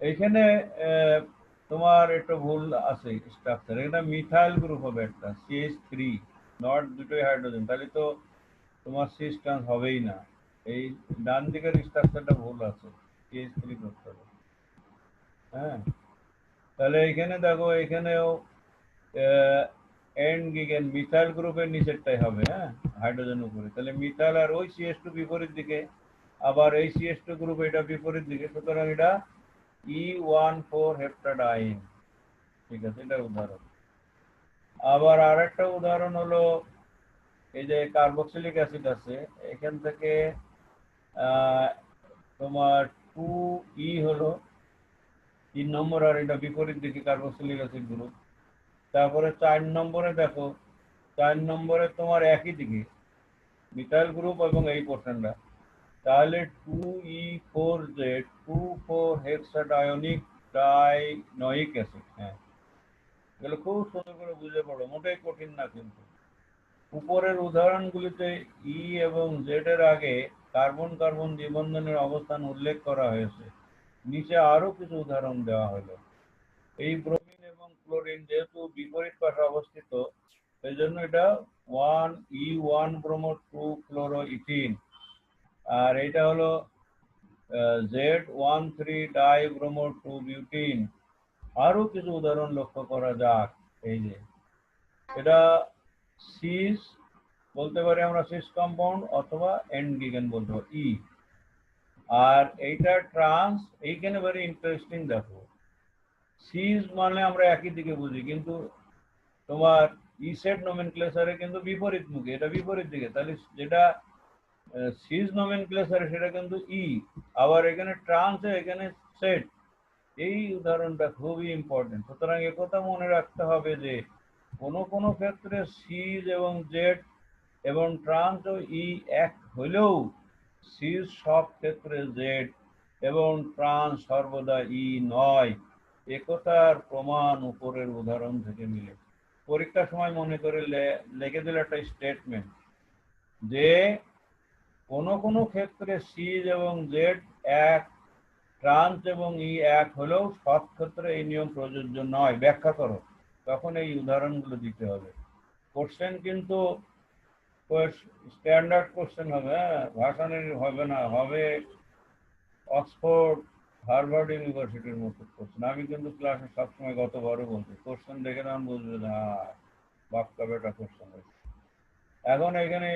এইখানে তোমার একটা ভুল আছে স্ট্রাকচার, এটা মিথাইল গ্রুপ হবে একটা CH3, নট দুটোই হাইড্রোজেন, তাহলে তো তোমার সিস ট্রান্স হবেই না। এই ডান দিকের স্ট্রাকচারটা ভুল আছে, CH3 করতে হবে। হ্যাঁ, তাহলে এখানে দেখো, এখানেও এন্ড গিগেন মিথাইল গ্রুপের নিচেরটাই হবে, হ্যাঁ, হাইড্রোজেন উপরে, তাহলে মিথাইল আর ওই CH2 বিপরীত দিকে, আবার এই CH2 গ্রুপ এটা বিপরীত দিকে, সুতরাং এটা E14 হেপ্টাডাইন। ঠিক আছে, এটা উদাহরণ। আবার আরেকটা উদাহরণ হলো এই যে কার্বক্সিলিক অ্যাসিড আছে, এখান থেকে তোমার 2E হলো 3 নম্বর, আর এটা বিপরীত দিকে কার্বক্সিলিক অ্যাসিড গ্রুপ। তারপরে 4 নম্বরে দেখো, 4 নম্বরে তোমার একই দিকে মিথাইল গ্রুপ এবং এই পোর্শনটা, তাহলে 2E4Z 24 হেক্সাডায়োনিক ডাইনোইক অ্যাসিড। হ্যাঁ, এগুলো খুব সুন্দর করে বুঝে পড়ো, মোটেই কঠিন না কিন্তু। উপরের উদাহরণগুলিতে ই এবং জেড এর আগে কার্বন কার্বন দ্বিবন্ধনের অবস্থান উল্লেখ করা হয়েছে, নিচে আরো কিছু উদাহরণ দেওয়া হলো। এই ব্রোমিন এবং ক্লোরিন যেহেতু বিপরীত পাশে অবস্থিত, সেই জন্য এটা 1E1 ব্রোমো 2 ক্লোরো ইথিন, আর এটা হলো Z13 ডাই ব্রোমো 2 বিউটিন। আরো কিছু উদাহরণ লক্ষ্য করা যাক। এই যে এটা সিস বলতে পারি আমরা, সিস কম্পাউন্ড, অথবা এন্ডগিগেন বলতে পারি ই। আর এইটা ট্রান্স, এইখানে ভেরি ইন্টারেস্টিং দেখো, সিস মানে আমরা একই দিকে বুঝি, কিন্তু তোমার ইসেট নোমেনক্লেচারে কিন্তু বিপরীত মুখে, এটা বিপরীত দিকে, তাহলে যেটা সিস নোমেনক্লেচারে সেটা কিন্তু ই, আবার এখানে ট্রান্সে এখানে সেট। এই উদাহরণটা খুবই ইম্পর্টেন্ট। সুতরাং একথা মনে রাখতে হবে যে কোনো কোনো ক্ষেত্রে সিজ এবং জেড এবং ট্রান্স ও ই এক হলেও সিজ সব ক্ষেত্রে জেড এবং ট্রান্স সর্বদা ই নয়। একথার প্রমাণ উপরের উদাহরণ থেকে মিলে। পরীক্ষার সময় মনে করে লিখে দিলে একটা স্টেটমেন্ট যে কোনো কোনো ক্ষেত্রে সিজ এবং জেড এক, ট্রান্স এবং ই এক হলেও সব ক্ষেত্রে এই নিয়ম প্রযোজ্য নয়, ব্যাখ্যা করো। তখন এই উদাহরণগুলো দিতে হবে। কোশ্চেন কিন্তু স্ট্যান্ডার্ড কোশ্চেন হবে, হ্যাঁ, ভাষানের হবে না, হবে অক্সফোর্ড হার্ভার্ড ইউনিভার্সিটির মতো কোশ্চেন। আমি কিন্তু ক্লাসে সবসময় গতবারও বলছি, কোশ্চেন দেখে তখন বুঝবে যে হ্যাঁ বাক্কা বেটা কোশ্চেন হয়েছে। এখন এখানে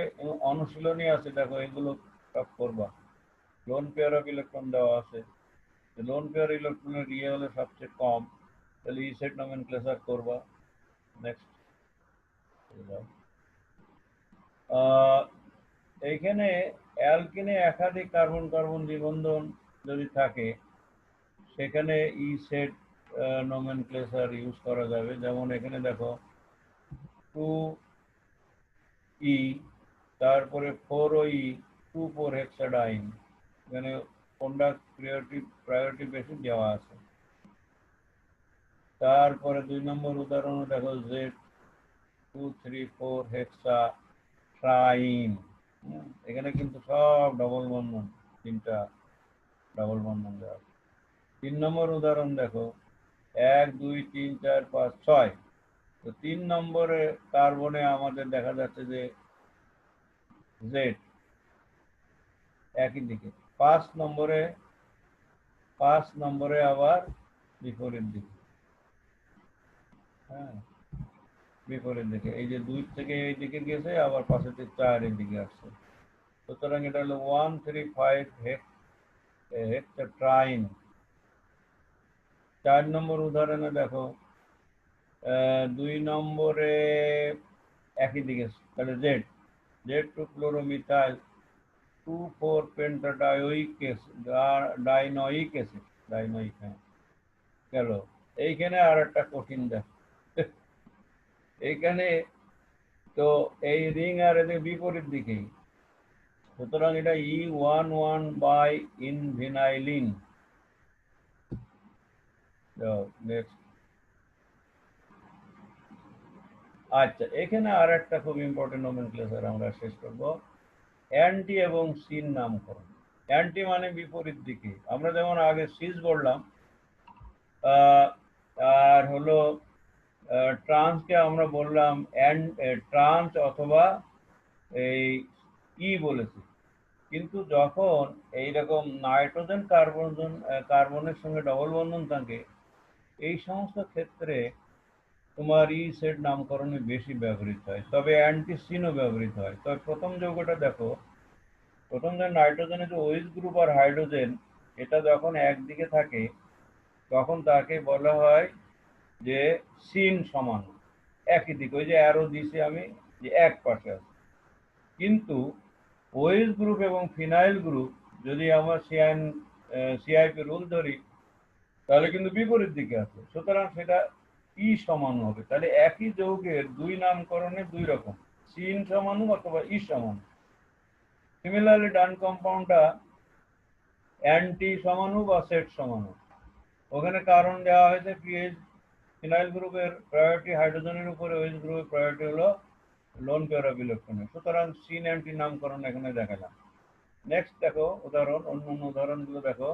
অনুশীলনী আছে, দেখো এগুলো সব করবা। লোন পেয়ার অফ ইলেকট্রন দেওয়া আছে, লোন পেয়ার ইলেকট্রনের ইয়ে হলে সবচেয়ে কম, তাহলে ই সেট নমেনক্লেচার করবা। নেক্সট, এইখানে অ্যালকিনে একাধিক কার্বন কার্বন দ্বিবন্ধন যদি থাকে, সেখানে ই সেট নমেনক্লেচার ইউজ করা যাবে। যেমন এখানে দেখো 2E, তারপরে 4OE 2,4-হেক্সাডাইন, এখানে কোনটা প্রায়োরিটি বেশি দেওয়া আছে। তারপরে 2 নম্বর উদাহরণ দেখো Z2,3,4 হেক্সা ট্রাইন, এখানে কিন্তু সব ডবল বন্ধন, 3টা ডবল বন্ধন দেওয়া। 3 নম্বর উদাহরণ দেখো 1, 2, 3, 4, 5, 6, তো 3 নম্বরে কার্বনে আমাদের দেখা যাচ্ছে যে জেড একই দিকে, 5 নম্বরে আবার বিপরীত দিকে, হ্যাঁ, বিপরীত দিকে, এই যে 2 থেকে এই দিকে গেছে, আবার 5 থেকে 4 এর দিকে আসছে। সুতরাং এটা হলো 135 হেক্সাট্রাইন। 4 নম্বর উদাহরণে দেখো 2 নম্বরে একই দিকে, তাহলে Z2 ক্লোরোমিথাইল 2,4 পেন্টাডাইওইক ডাইনোইক অ্যাসিড, ডাইনোইক, হ্যাঁ, গেল। এইখানে আর একটা কঠিন দেখো, এইখানে তো এই রিং আর এদের বিপরীত দিকেই, সুতরাং এটা E11 বাই ইনভিনাইলিন। নেক্সট, আচ্ছা, এখানে আর একটা খুব ইম্পর্টেন্ট নোমেনক্লেচার আমরা শেষ করব, অ্যান্টি এবং সিন নামকরণ। অ্যান্টি মানে বিপরীত দিকে, আমরা যেমন আগে সিজ বললাম, আর হলো ট্রান্সকে আমরা বললাম ট্রান্স অথবা এই ই বলেছি। কিন্তু যখন এইরকম নাইট্রোজেন কার্বনের সঙ্গে ডবল বন্ধন থাকে, এই সমস্ত ক্ষেত্রে তোমার ই সেট নামকরণে বেশি ব্যবহৃত হয়, তবে অ্যান্টিসিনও ব্যবহৃত হয়। তবে প্রথম যৌগটা দেখো, প্রথম যে নাইট্রোজেনের যে ওইচ গ্রুপ আর হাইড্রোজেন, এটা যখন একদিকে থাকে তখন তাকে বলা হয় যে সিন সমান, একই দিকে, ওই যে অ্যারো দিছি আমি, যে এক পাশে আছে। কিন্তু ওএইচ গ্রুপ এবং ফিনাইল গ্রুপ যদি আমরা সিআইপি রুল ধরি, তাহলে কিন্তু বিপরীত দিকে আছে, সুতরাং সেটা ই সমাণু হবে। তাহলে একই যৌগের দুই নামকরণে দুই রকম, সিন সমাণু অথবা ই সমাণু। সিমিলারলি ডান কম্পাউন্ডটা অ্যান্টি সমাণু বা সেট সমাণু, ওখানে কারণ দেওয়া হয়েছে পিএইচ, ফিনাইল গ্রুপের প্রায়োরিটি হাইড্রোজেনের উপরে, ওএইচ গ্রুপের প্রায়োরিটি হলো লোন পেয়ার অফ ইলেকট্রনের, সুতরাং সিন অ্যান্টি নামকরণ এখানে দেখালাম। নেক্সট দেখো উদাহরণ, অন্যান্য উদাহরণগুলো দেখো।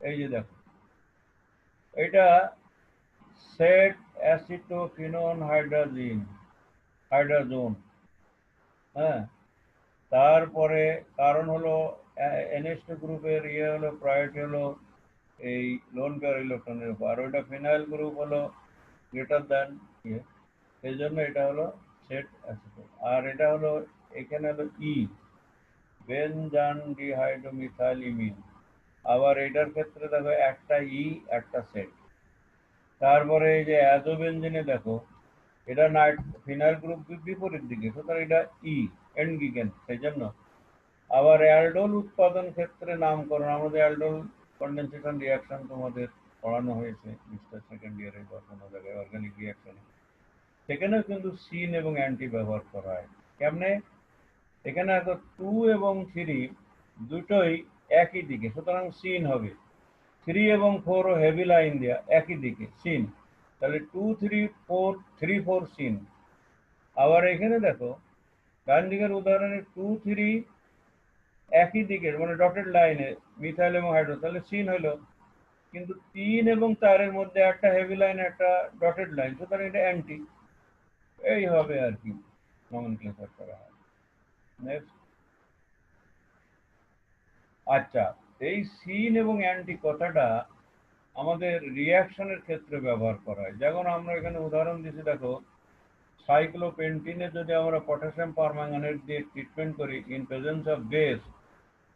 এই যে দেখো, এটা সেট অ্যাসিটোফিনন হাইড্রাজোন, হ্যাঁ, তারপরে কারণ হলো NH2 গ্রুপের ইয়ে হলো প্রায়োরিটি হলো এই লোন পেয়ার ইলেকট্রনের উপর, আর ওইটা ফিনাইল গ্রুপ হলো গ্রেটার দ্যান ইয়ে, সেই জন্য এটা হলো সেট অ্যাসিটোন। আর এটা হলো এখানে হলো ই, বেনজান ডিহাইড্রোমিথাইলিমিন, আবার এটার ক্ষেত্রে দেখো একটা ই একটা সেট। তারপরে এই যে অ্যাজোবেনজিনে দেখো, এটা ফিনাইল গ্রুপ বিপরীত দিকে, সুতরাং এটা ই এন্ডগিগেন, সেই জন্য। আবার অ্যালডোল উৎপাদন ক্ষেত্রে নামকরণ, আমাদের অ্যালডোল কন্ডেনসেশন রিয়াকশন তোমাদের পড়ানো হয়েছে মিস্টার সেকেন্ড ইয়ারে বা কোনো জায়গায় অর্গানিক রিয়াকশনে, সেখানেও কিন্তু সিন এবং অ্যান্টি ব্যবহার করা হয়। কেমনে? এখানে হয়তো 2 এবং 3 দুটোই একই দিকে, সুতরাং সিন হবে। 3 এবং 4 ও হেভি লাইন দেওয়া, একই দিকে, সিন, তাহলে 2, 3, 4, 3, 4 সিন। আবার এখানে দেখো ডান দিকের উদাহরণে 2, 3 একই দিকের, মানে ডটেড লাইনে মিথাইল এবং হাইড্রোজেন, তাহলে সিন হলো। কিন্তু 3 এবং 4 এর মধ্যে একটা হেভি লাইন একটা ডটেড লাইন, সুতরাং এটা অ্যান্টি। এইভাবে আর কি নমেনক্লেচার করা হয়। নেক্সট। আচ্ছা, এই সিন এবং অ্যান্টি কথাটা আমাদের রিয়াকশনের ক্ষেত্রে ব্যবহার করা হয়। যেমন আমরা এখানে উদাহরণ দিচ্ছি, দেখো সাইক্লোপেন্টিনে যদি আমরা পটাশিয়াম পারম্যাঙ্গানেট দিয়ে ট্রিটমেন্ট করি ইন প্রেজেন্স অফ বেস,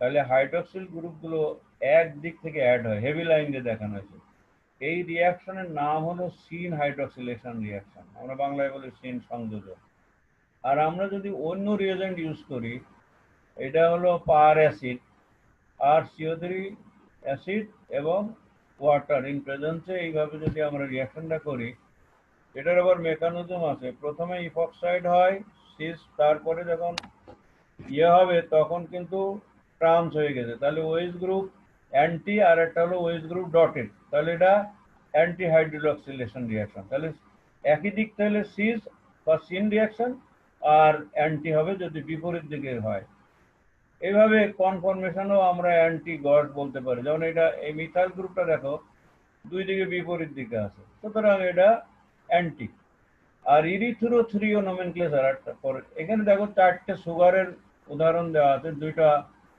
তাহলে হাইড্রক্সিল গ্রুপগুলো এক দিক থেকে অ্যাড হয়, হেভি লাইন দিয়ে দেখানো হয়েছে। এই রিয়াকশনের নাম হলো সিন হাইড্রক্সিলেশন রিয়াকশন, আমরা বাংলায় বলি সিন সংযোজন। আর আমরা যদি অন্য রিয়েজেন্ট ইউজ করি, এটা হলো পার অ্যাসিড আর CO3 অ্যাসিড এবং ওয়াটার ইন প্রেজেন্সে, এইভাবে যদি আমরা রিয়াকশনটা করি, এটার আবার মেকানিজম আছে। প্রথমে ইপক্সাইড হয় সিস, তারপরে যখন হবে তখন কিন্তু ট্রান্স হয়ে গেছে, তাহলে ওএইচ গ্রুপ অ্যান্টি আর একটা হলো ওএইচ গ্রুপ ডটেড, তাহলে এটা অ্যান্টি হাইড্রোক্সিলেশন রিয়াকশন। তাহলে একই দিক তাহলে সিস বা সিন রিয়াকশন, আর অ্যান্টি হবে যদি বিপরীত দিকে হয়। এইভাবে কনফরমেশনও আমরা অ্যান্টি গড বলতে পারি, যেমন এটা এই মিথাইল গ্রুপটা দেখো দুই দিকে বিপরীত দিকে আছে, সুতরাং এটা অ্যান্টি। আর ইরিথ্রোথ্রিও নমেনক্লেচার একটা পরে, এখানে দেখো চারটে সুগারের উদাহরণ দেওয়া আছে, দুইটা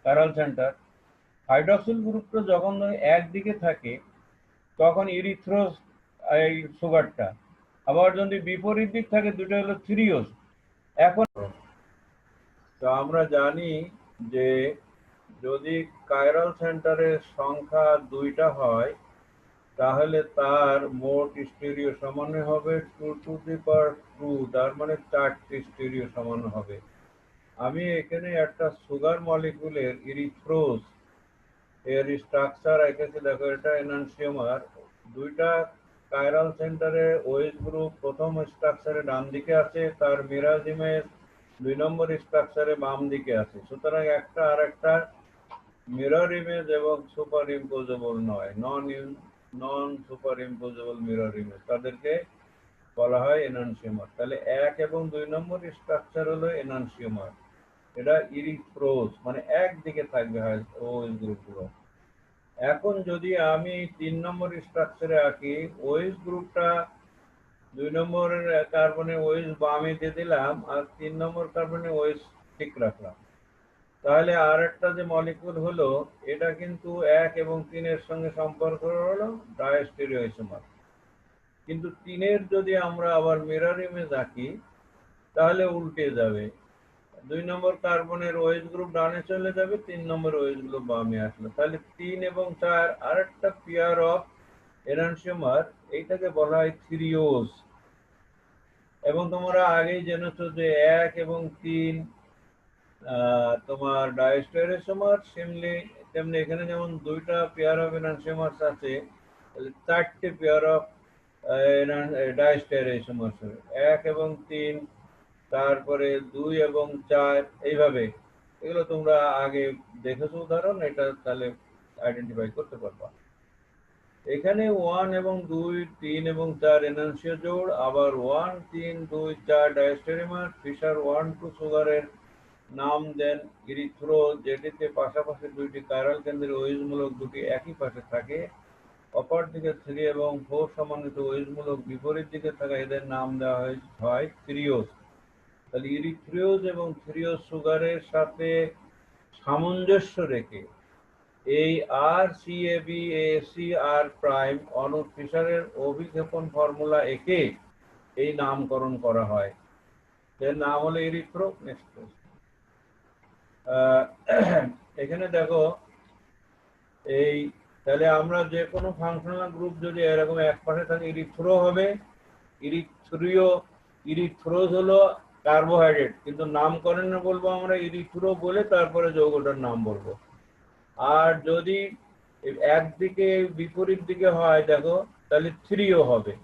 প্যারাল সেন্টার। হাইড্রক্সিল গ্রুপটা যখন একদিকে থাকে তখন ইরিথ্রোস, এই সুগারটা, আবার যদি বিপরীত দিক থাকে দুটো হলো থ্রিওস। এখন তো আমরা জানি যে যদি কাইরাল সেন্টারের সংখ্যা দুইটা হয়, তাহলে তার মোট স্টিরিও সমান হবে 2 টু দি পাওয়ার 2, তার মানে 4টি স্টিরিও সমান হবে। আমি এখানে একটা সুগার মলিকুলের ইরিথ্রোজ এর স্ট্রাকচার এঁকেছি, দেখো এটা এনানসিওমার। দুইটা কাইরাল সেন্টারে ওএইচ গ্রুপ প্রথম স্ট্রাকচারে ডান দিকে আছে, তার মিরাজ ইমেজ 2 নম্বর স্ট্রাকচারে বাম দিকে আছে। সুতরাং একটা আর একটা মিরর ইমেজ এবং সুপার ইম্পোজেবল নয়, নন সুপার ইম্পোজেবল মিরর ইমেজ, তাদেরকে বলা হয় এনানসিওমার। তাহলে 1 এবং 2 নম্বর স্ট্রাকচার হলো এনানসিওমার, এটা ইরিথ্রোজ, মানে একদিকে থাকবে ওএইচ গ্রুপগুলো। এখন যদি আমি 3 নম্বর স্ট্রাকচারে আঁকি, ওএইচ গ্রুপটা 2 নম্বর কার্বনে ওএইচ বামে দিয়ে দিলাম, আর 3 নম্বর কার্বনে ওএইচ ঠিক রাখলাম, তাহলে আর একটা যে মলিকুল হলো এটা কিন্তু 1 এবং 3-এর সঙ্গে সম্পর্ক হলো ডায়াস্টেরিওইসোমার। কিন্তু 3-এর যদি আমরা আবার মিরর ইমেজ আঁকি তাহলে উল্টে যাবে, 2 নম্বর কার্বনের ওএইচ গ্রুপ ডানে চলে যাবে, 3 নম্বর ওএইচ গ্রুপ বামে আসলো, তাহলে 3 এবং 4 আরেকটা পেয়ার অফ এনানসিওমার, এইটাকে বলা হয় থ্রিওজ। এবং তোমরা আগেই জেনেছো যে 1 এবং 3 তোমার ডায়াস্টেরিওসোমার, তেমনি এখানে যেমন দুইটা পেয়ার অফ এনানসিওমার্স আছে, তাহলে 4টে পেয়ার অফ ডায়াস্টেরিওসোমার্স হবে, 1 এবং 3, তারপরে 2 এবং 4, এইভাবে। এগুলো তোমরা আগে দেখেছো উদাহরণ, এটা তাহলে আইডেন্টিফাই করতে পারবা। এখানে 1 এবং 2, 3 এবং 4 এনানসিও জোড়, আবার 1, 3, 2, 4 ডায়াস্টেরিওমার। ফিশার 1, 2 সুগারের নাম দেন ইরিথ্রোজ, যেটিতে পাশাপাশি দুইটি কাইরাল কেন্দ্রের ওএইচমূলক দুটি একই পাশে থাকে, অপরদিকে 3 এবং 4 সমন্বিত ওএইচমূলক বিপরীত দিকে থাকা, এদের নাম দেওয়া হয় থ্রিওজ। তাহলে ইরিথ্রিওজ এবং থ্রিওজ সুগারের সাথে সামঞ্জস্য রেখে এই RCABACR' অনুর ফিশারের অভিক্ষেপণ ফর্মুলা একে এই নামকরণ করা হয়, এর নাম হলো ইরিথ্রো। নেক্সট, এখানে দেখো এই, তাহলে আমরা যে কোনো ফাংশনাল গ্রুপ যদি এরকম এক পাশে থাকে ইরিথ্রো হবে, ইরিথ্রোজ হলো কার্বোহাইড্রেট, কিন্তু নামকরণে বলবো আমরা ইরিথ্রো বলে তারপরে যৌগটার নাম বলবো। আর যদি একদিকে বিপরীত দিকে হয় দেখো, তাহলে থ্রিও হবে,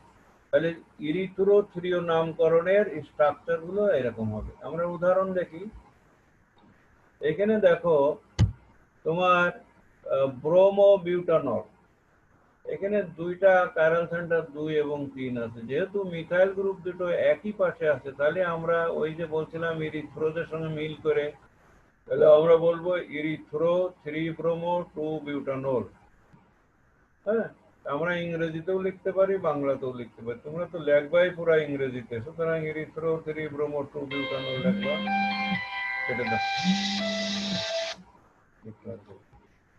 তাহলে ইরিথ্রো থ্রিও নামকরণের স্ট্রাকচার গুলো এরকম হবে। আমরা উদাহরণ দেখি, এখানে দেখো তোমার ব্রোমো বিউটানল, এখানে দুইটা কাইরাল সেন্টার 2 এবং 3 আছে, যেহেতু মিথাইল গ্রুপ দুটো একই পাশে আছে, তাহলে আমরা ওই যে বলছিলাম ইরিথ্রোজের সঙ্গে মিল করে, তাহলে আমরা বলবো ইরিথ্রো 3 ব্রোমো 2 বিউটানল। হ্যাঁ, আমরা ইংরেজিতেও লিখতে পারি, বাংলাতেও লিখতে পারি। তোমরা তো লেখবাই পুরা ইংরেজিতে, সুতরাং ইরিথ্রো 3 ব্রোমো 2 বিউটানল লেখবা। কেটে দাও।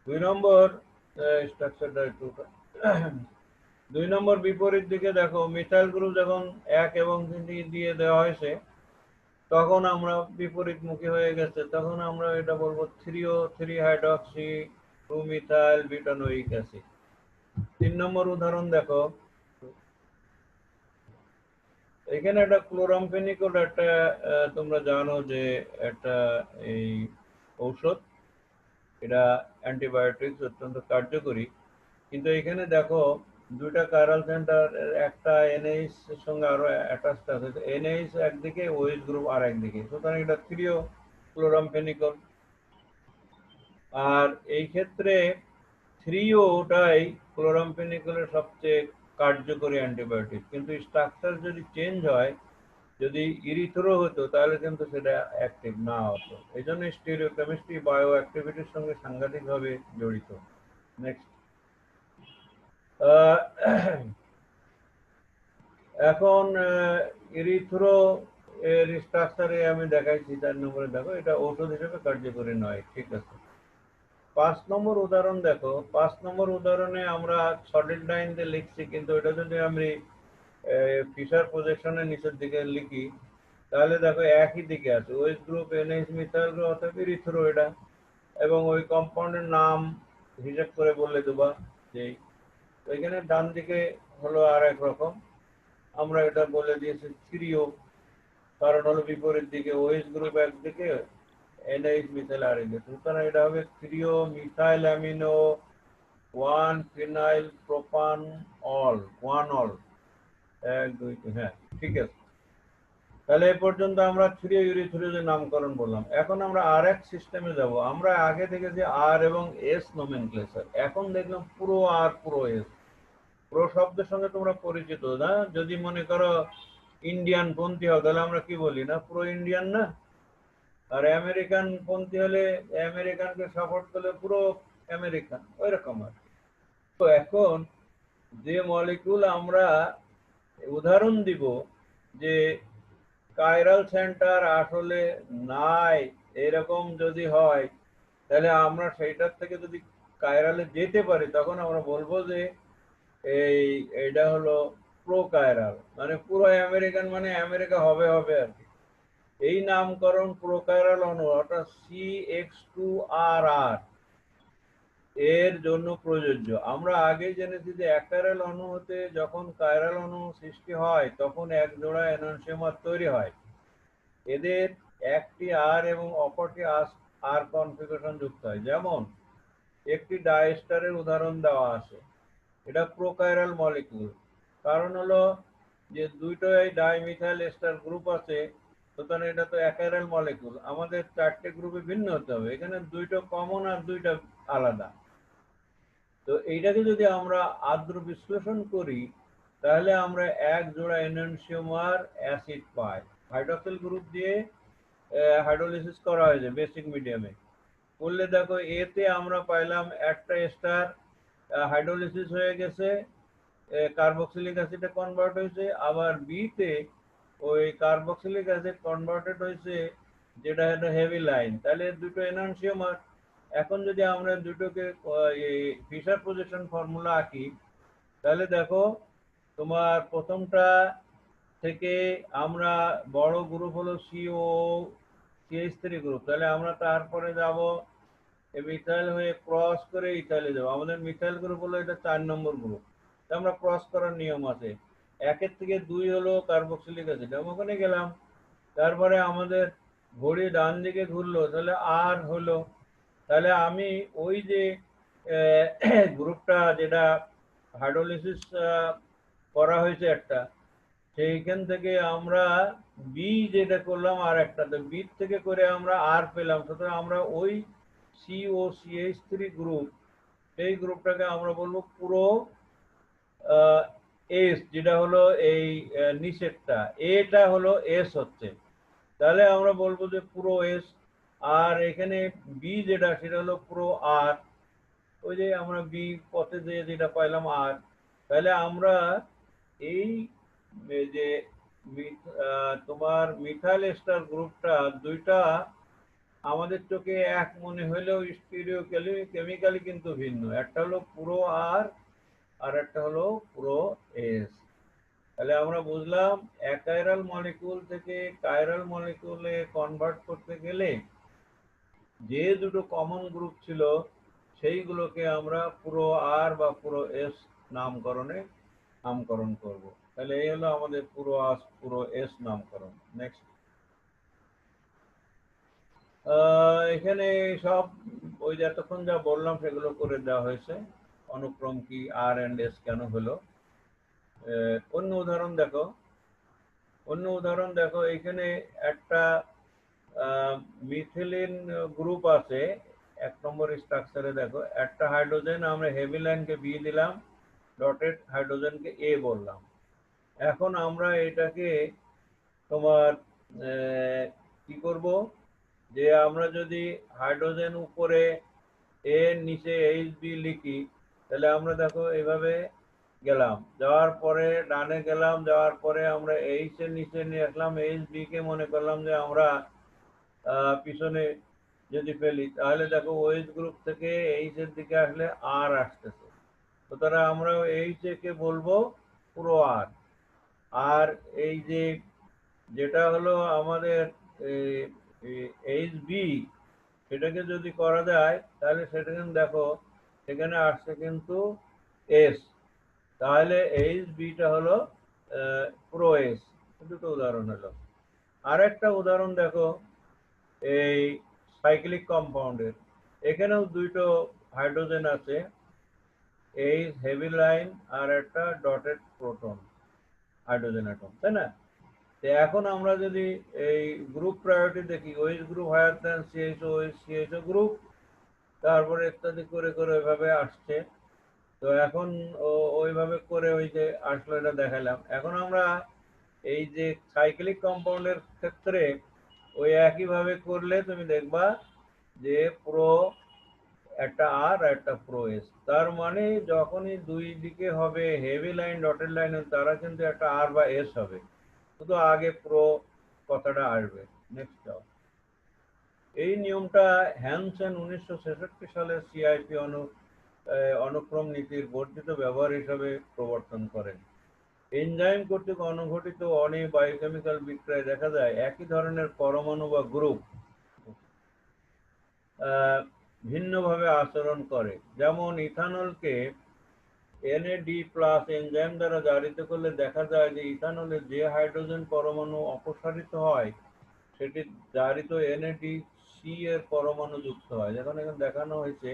2 নম্বর স্ট্রাকচারটা একটু 2 নম্বর বিপরীত দিকে দেখো, মিথাইল গ্রুপ যখন 1 এবং 3 দিয়ে দেওয়া হয়েছে তখন আমরা বিপরীতমুখী হয়ে গেছে, তখন আমরা এটা বলবো 3 হাইড্রক্সি 2 মিথাইল বিউটানোইক অ্যাসিড। 3 নম্বর উদাহরণ দেখো, এখানে একটা ক্লোরামফেনিকল, একটা তোমরা জানো যে একটা এই ঔষধ, এটা অ্যান্টিবায়োটিক্স, অত্যন্ত কার্যকরী। কিন্তু এখানে দেখো দুইটা কাইরাল সেন্টার, একটা এনএইচ এর সঙ্গে আরো অ্যাটাচড আছে, এনএইচ একদিকে, ওএইচ গ্রুপ আর একদিকে, সুতরাং এটা থ্রিও ক্লোরামফেনিকল। আর এই ক্ষেত্রে থ্রিওটাই ক্লোরামফেনিকলের সবচেয়ে কার্যকরী অ্যান্টিবায়োটিক। কিন্তু স্ট্রাকচার যদি চেঞ্জ হয়, যদি ইরিথ্রো হতো তাহলে কিন্তু সেটা অ্যাক্টিভ না হতো। এই জন্য স্টিরিওকেমিস্ট্রি বায়ো অ্যাক্টিভিটির সঙ্গে সাংঘাতিকভাবে জড়িত। নেক্সট, এখন ইরিথ্রো এর স্ট্রাকচারে আমি দেখাইছি 4 নম্বরে, দেখো এটা ঔষধ হিসেবে কার্যকরী নয়, ঠিক আছে। 5 নম্বর উদাহরণ দেখো, 5 নম্বর উদাহরণে আমরা সলিড লাইন দিয়ে লিখছি, কিন্তু এটা যদি আমি ফিশার প্রজেকশনের নিচের দিকে লিখি তাহলে দেখো একই দিকে আছে, OH group NH methyl group অর্থাৎ ইরিথ্রো এটা, এবং ওই কম্পাউন্ডের নাম হিসেব করে বলে দেবা যে এখানে ডান দিকে হলো আর এক রকম, আমরা এটা বলে দিয়েছি থ্রিও, কারণ হলো বিপরীত দিকে ওএইচ গ্রুপ একদিকে, এনএইচ মিথাইল আর একদিকে, সুতরাং এটা হবে threo methyl amino 1 phenyl propan ol 1 ol 1 2 3, হ্যাঁ ঠিক আছে। তাহলে এ পর্যন্ত আমরা থ্রিও ইউরিথ্রিওজের নামকরণ বললাম। এখন আমরা আর এক সিস্টেমে যাব। আমরা আগে থেকে যে আর এবং এস নোমেনক্লেচার, এখন দেখলাম পুরো আর পুরো এস। প্রো শব্দের সঙ্গে তোমরা পরিচিত না? যদি মনে করো ইন্ডিয়ান পন্থী হও তাহলে আমরা কি বলি না, প্রো ইন্ডিয়ান না? আর আমেরিকান পন্থী হলে আমেরিকানকে সাপোর্ট করলে পুরো আমেরিকান, ওই রকম আর। তো এখন যে মলিকুল আমরা উদাহরণ দিব যে কাইরাল সেন্টার আসলে নাই, এরকম যদি হয় তাহলে আমরা সেইটার থেকে যদি কাইরালে যেতে পারি তখন আমরা বলবো যে এইটা হলো প্রো কাইরাল, মানে পুরো আমেরিকান, মানে আমেরিকা হবে হবে আর কি। এই নামকরণ প্রো কাইরাল অণু অর্থাৎ CX2RR এর জন্য প্রযোজ্য। আমরা আগে জেনেছি যে অ্যাকাইরাল অণু হতে যখন কাইরাল অণু সৃষ্টি হয় তখন এক জোড়া এননসিওমার তৈরি হয়। এদের একটি আর এবং অপরটি আর কনফিগারেশন যুক্ত হয়। যেমন একটি ডাইস্টারের উদাহরণ দেওয়া আছে, এটা প্রোকাইরাল মলিকিউল, কারণ হলো যে দুইটাই ডাইমিথাইল এস্টার গ্রুপ আছে, সুতরাং এটা তো অ্যাকাইরাল মলিকিউল। আমাদের 4টে গ্রুপে ভিন্ন হতে হবে, এখানে দুইটা কমন আর দুইটা আলাদা। তো এইটাকে যদি আমরা আদ্র বিশ্লেষণ করি তাহলে আমরা এক জোড়া এননসিওমার অ্যাসিড পাই। হাইড্রোক্সিল গ্রুপ দিয়ে হাইড্রোলিসিস করা হয়েছে বেসিক মিডিয়ামে, করলে দেখো এতে আমরা পাইলাম একটা স্টার হাইড্রোলিসিস হয়ে গেছে, কার্বক্সিলিক অ্যাসিডে কনভার্ট হয়েছে, আবার বিতে ওই কার্বক্সিলিক অ্যাসিড কনভার্টেড হয়েছে যেটা একটা হেভি লাইন, তাহলে দুটো এননসিওমার। এখন যদি আমরা দুটোকে ফিশার প্রজেকশন ফর্মুলা আঁকি তাহলে দেখো তোমার প্রথমটা থেকে আমরা বড় গ্রুপ হলো CO CH3 গ্রুপ, তাহলে আমরা তারপরে যাব মিথাইল হয়ে ক্রস করে ইথাইলে যাবো। আমাদের মিথাইল গ্রুপ হলো এটা 4 নম্বর গ্রুপ, আমরা ক্রস করার নিয়ম আছে। 1 থেকে 2 হলো কার্বক্সিলিক অ্যাসিড, আমি ওখানে গেলাম, তারপরে আমাদের ঘড়ি ডান দিকে ঘুরলো, তাহলে আর হলো, তাহলে আমি ওই যে গ্রুপটা যেটা হাইড্রোলিসিস করা হয়েছে একটা, সেইখান থেকে আমরা বি যেটা করলাম আর একটা, তো বি থেকে করে আমরা আর পেলাম, সুতরাং আমরা ওই COCH3 গ্রুপ, সেই গ্রুপটাকে আমরা বলবো পুরো এস, যেটা হলো এই নিচেরটা এটা হলো এস হচ্ছে, তাহলে আমরা বলবো যে পুরো এস। আর এখানে বি যেটা সেটা হলো পুরো আর, ওই যে আমরা বি পথে যেটা পাইলাম আর, তাহলে আমরা এই যে তোমার মিথাইল এস্টার গ্রুপটা দুইটা আমাদের চোখে এক মনে হলেও স্টিরিও কেমিক্যালি কিন্তু ভিন্ন। একটা হলো পুরো আর, আর একটা হলো পুরো এস। তাহলে আমরা বুঝলাম অ্যাকাইরাল মলিকিউল থেকে কাইরাল মলিকিউলে কনভার্ট করতে গেলে যে দুটো কমন গ্রুপ ছিল সেইগুলোকে আমরা পুরো আর বা পুরো এস নামকরণ করব। তাহলে এই হলো আমাদের পুরো আর পুরো এস নামকরণ। নেক্সট। এখানে সব ওই যে এতক্ষণ যা বললাম সেগুলো করে দেওয়া হয়েছে। অনুক্রম কি, আর এন্ড এস কেন হলো। অন্য উদাহরণ দেখো, এখানে একটা মিথিলিন গ্রুপ আছে। 1 নম্বর স্ট্রাকচারে দেখো, একটা হাইড্রোজেন আমরা হেভি লাইনকে বি দিলাম, ডটেড হাইড্রোজেনকে এ বললাম। এখন আমরা এটাকে তোমার কি করব, যে আমরা যদি হাইড্রোজেন উপরে এ নিচে এইচ বি লিখি, তাহলে আমরা দেখো এইভাবে গেলাম, যাওয়ার পরে ডানে গেলাম, যাওয়ার পরে আমরা এইচ এর নিচে নিয়ে আসলাম, এইচ বি কে মনে করলাম যে আমরা পিছনে যদি ফেলি, তাহলে দেখো ওএইচ গ্রুপ থেকে এইচ এর দিকে আসলে আর আসতেছে। সুতরাং আমরা এইচ কে বলবো পুরো আর। আর এই যে যেটা হলো আমাদের এইচ বি, সেটাকে যদি করা যায় তাহলে সেটা কিন্তু দেখো সেখানে আসছে কিন্তু এস। তাহলে এইচ বিটা হলো প্রো এস। দুটো উদাহরণ হলো। আর একটা উদাহরণ দেখো, এই সাইক্লিক কম্পাউন্ডের, এখানেও দুটো হাইড্রোজেন আছে, এই হেভি লাইন আর একটা ডটেড প্রোটন হাইড্রোজেন অ্যাটম, তাই না? তো এখন আমরা যদি এই গ্রুপ প্রায়োরিটি দেখি, OH group higher than CHO, CHO group, তারপরে ইত্যাদি করে করে ওইভাবে আসছে। তো এখন ওইভাবে করে ওই যে আসলো, এটা দেখালাম। এখন আমরা এই যে সাইক্লিক কম্পাউন্ডের ক্ষেত্রে ওই একইভাবে করলে তুমি দেখবা যে পুরো একটা আর একটা প্রো এস। তার মানে যখনই দুই দিকে হবে হেভি লাইন ডটেড লাইন, তারা কিন্তু একটা আর বা এস হবে, শুধু আগে প্রো কথাটা আসবে। নেক্সট যাও। এই নিয়মটা হ্যানসেন 1966 সালের সিআইপি অনুক্রম নীতির বর্ধিত ব্যবহার হিসাবে প্রবর্তন করেন। এনজাইম কর্তৃক অনুঘটিত অনেক বায়োকেমিক্যাল বিক্রিয়ায় দেখা যায় একই ধরনের পরমাণু বা গ্রুপ ভিন্নভাবে আচরণ করে। যেমন ইথানলকে এনএডি প্লাস এনজাইম দ্বারা জারিত করলে দেখা যায় যে ইথানলের যে হাইড্রোজেন পরমাণু অপসারিত হয় সেটি জারিত এনএডি সি এর পরমাণু যুক্ত হয়। যেমন এখানে দেখানো হয়েছে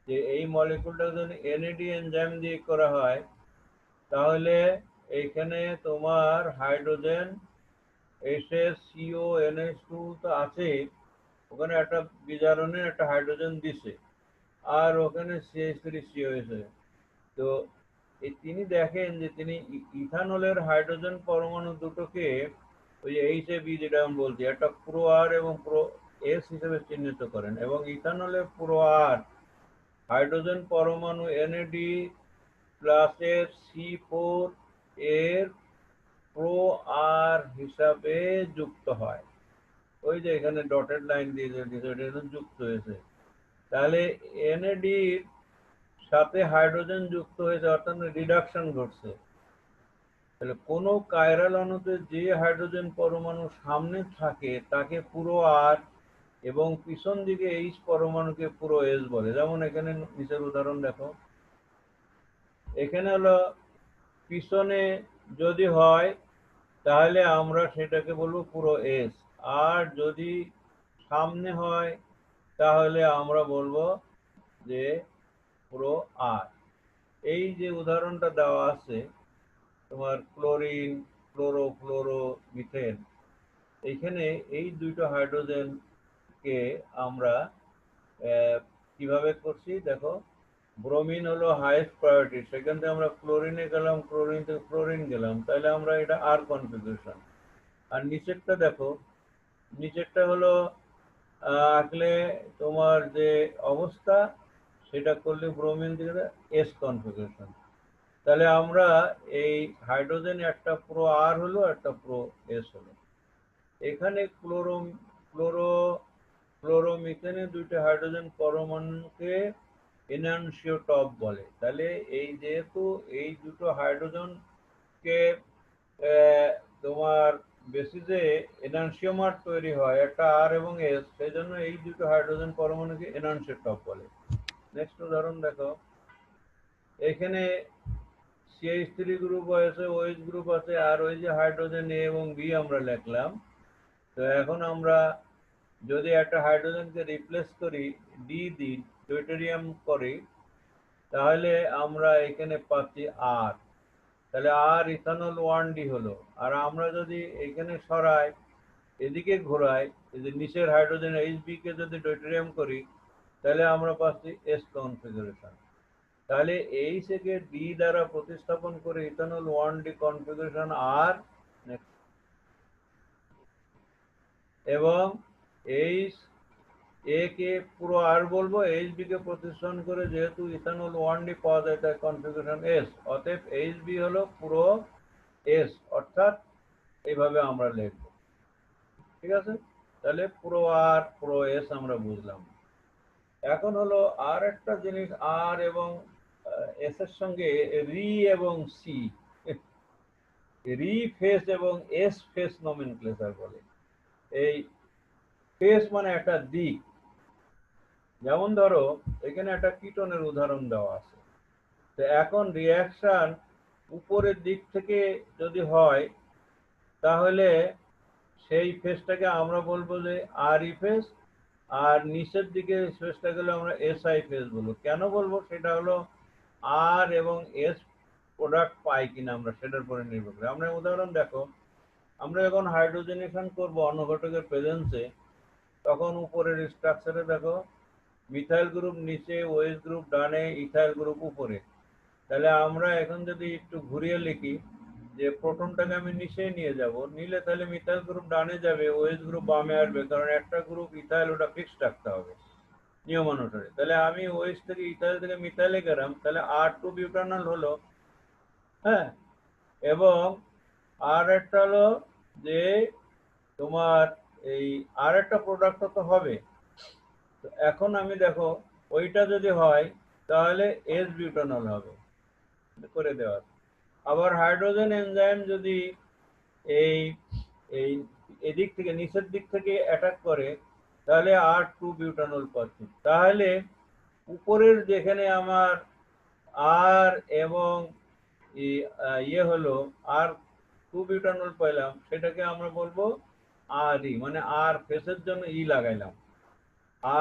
যে এই মলিকুলটা যদি এনএডি এনজাইম দিয়ে করা হয়, তাহলে এইখানে তোমার হাইড্রোজেন HCONH2 তো আছে, ওখানে একটা বিজারণে একটা হাইড্রোজেন দিছে, আর ওখানে CH3CO হয়েছে। তো তিনি দেখেন যে তিনি ইথানলের হাইড্রোজেন পরমাণু দুটোকে ওই HAB, যেটা আমি বলছি, একটা প্রো আর এবং প্রো এস হিসেবে চিহ্নিত করেন, এবং ইথানলের প্রো আর হাইড্রোজেন পরমাণু NAD প্লাসের C4 এর প্রো আর হিসাবে যুক্ত হয়। ওই যে এখানে ডটেড লাইন দিয়ে যুক্ত হয়েছে। তাহলে NAD সাথে হাইড্রোজেন যুক্ত হয়েছে, অর্থাৎ রিডাকশন ঘটছে। তাহলে কোনো কাইরাল অণুতে যে হাইড্রোজেন পরমাণু সামনে থাকে তাকে পুরো আর, এবং পিছন দিকে এইচ পরমাণুকে পুরো এস বলে। যেমন এখানে নিচের উদাহরণ দেখো, এখানে হলো পিছনে যদি হয় তাহলে আমরা সেটাকে বলবো পুরো এস, আর যদি সামনে হয় তাহলে আমরা বলবো যে পুরো আর। এই যে উদাহরণটা দেওয়া আছে তোমার ক্লোরিন, ফ্লোরো মিথেন, এইখানে এই দুটো হাইড্রোজেনকে আমরা কিভাবে করছি দেখো। ব্রোমিন হলো হাইয়েস্ট প্রায়োরিটি, সেখান থেকে আমরা ক্লোরিনে গেলাম, ক্লোরিন থেকে ফ্লোরিন গেলাম, তাহলে আমরা এটা আর কনফিগারেশন। আর নিচেরটা দেখো, নিচেরটা হলো আসলে তোমার যে অবস্থা সেটা করলে ব্রোমিন থেকে এস কনফিগারেশন। তাহলে আমরা এই হাইড্রোজেন একটা প্রো আর হলো, একটা প্রো এস হলো। এখানে ক্লোরো ক্লোরোমিথেনে দুইটা হাইড্রোজেন পরমাণুকে এনানসিওটপ বলে। তাহলে এই যেহেতু এই দুটো হাইড্রোজেনকে তোমার বেসিসে এনানসিওমার তৈরি হয়, একটা আর এবং এস, সেই জন্য এই দুটো হাইড্রোজেন পরমাণুকে এনানসিওটপ বলে। নেক্সট উদাহরণ দেখো, এখানে CH3 গ্রুপ আছে, OH গ্রুপ আছে, আর ওই যে হাইড্রোজেন এ এবং বি আমরা লিখলাম। তো এখন আমরা যদি একটা হাইড্রোজেনকে রিপ্লেস করি, ডি দিই, ডয়টেরিয়াম করি, তাহলে আমরা এখানে পাচ্ছি আর। তাহলে আর ইথানল 1D হলো। আর আমরা যদি এখানে সরাই, এদিকে ঘোরাই, এই যে নিচের হাইড্রোজেন HB কে যদি ডয়টেরিয়াম করি, তাহলে আমরা পাচ্ছি এস কনফিগারেশন। তাহলে এইচ কে ডি দ্বারা প্রতিস্থাপন করে ইথানল 1D কনফিগারেশন আর, এবং এইচ এ কে পুরো আর বলবো, এইচ বি কে প্রতিস্থাপন করে যেহেতু ইথানল 1D পাওয়া যায় তাই কনফিগারেশন এস। অতএব এইচ বি হলো পুরো এস, অর্থাৎ এইভাবে আমরা লিখব। ঠিক আছে, তাহলে পুরো আর পুরো এস আমরা বুঝলাম। এখন হলো আর একটা জিনিস, আর এবং এস এর সঙ্গে রি এবং সি, রি ফেস এবং এস ফেস নমেনক্লেচার বলে। এই ফেস মানে একটা দিক। যেমন ধরো এখানে একটা কিটোনের উদাহরণ দেওয়া আছে। তো এখন রিয়াকশন উপরের দিক থেকে যদি হয়, তাহলে সেই ফেসটাকে আমরা বলবো যে আর ই ফেস, আর নিচের দিকে ফেসটা গেলে আমরা এস আই ফেস বলবো। কেন বলবো সেটা হলো আর এবং এস প্রোডাক্ট পাই কিনা আমরা সেটার উপরে নির্ভর করে। আমরা উদাহরণ দেখো, আমরা যখন হাইড্রোজেনেশন করবো অন্য ঘটকের প্রেজেন্সে, তখন উপরের স্ট্রাকচারে দেখো মিথাইল গ্রুপ নিচে, ওএইচ গ্রুপ ডানে, ইথাইল গ্রুপ উপরে। তাহলে আমরা এখন যদি একটু ঘুরিয়ে লিখি যে প্রোটনটাকে আমি নিচে নিয়ে যাব, নিলে তাহলে মিথাইল গ্রুপ ডানে যাবে, ওএইচ গ্রুপ বামে আসবে, কারণ একটা গ্রুপ ইথাইল, ওটা ফিক্সড রাখতে হবে নিয়ম অনুসারে। তাহলে আমি ওএইচ থেকে ইথাইল থেকে মিথাইলে গেলাম, তাহলে R2 বিউটানল হলো। হ্যাঁ, এবং আর একটা হলো যে তোমার এই আর একটা প্রোডাক্ট তো হবে। তো এখন আমি দেখো ওইটা যদি হয় তাহলে এস বিউটানল হবে, করে দেওয়া। আবার হাইড্রোজেন এনজাইম যদি এই এই এদিক থেকে নিচের দিক থেকে অ্যাটাক করে, তাহলে R2 বিউটানল পাচ্ছি। তাহলে উপরের যেখানে আমার আর এবং ইয়ে হলো R2 বিউটানল পাইলাম, সেটাকে আমরা বলবো আর ই, মানে আর ফেসের জন্য ই লাগাইলাম।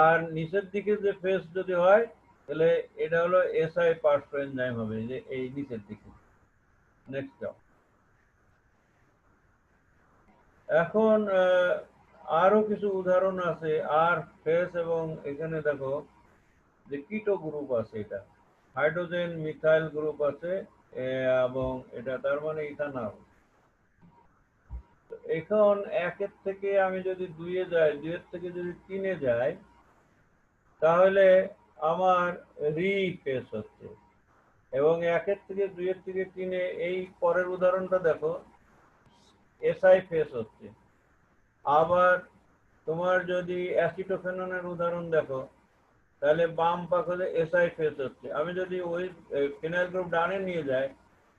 আর নিচের দিকে যে ফেস যদি হয়, তাহলে এটা হলো এসআই পার্শ্ব এনজাইম হবে, যে এই নিচের দিকে। নেক্সট যাও। এখন আরো কিছু উদাহরণ আছে আর ফেস, এবং এখানে দেখো যে কিটো গ্রুপ আছে, এটা হাইড্রোজেন মিথাইল গ্রুপ আছে, এবং এটা তার মানে ইথানল। এখন একের থেকে আমি যদি দুইয়ে যাই, দুইয়ের থেকে যদি তিনে যাই, তাহলে আমার রি ফেস হচ্ছে। এবং একের থেকে দুইয়ের থেকে তিনে, এই পরের উদাহরণটা দেখো, এসআই ফেস হচ্ছে। আবার তোমার যদি অ্যাসিটোফেননের উদাহরণ দেখো, তাহলে বাম পাক হলে এসআই ফেস হচ্ছে। আমি যদি ওই ফিনাইল গ্রুপ ডানে নিয়ে যাই,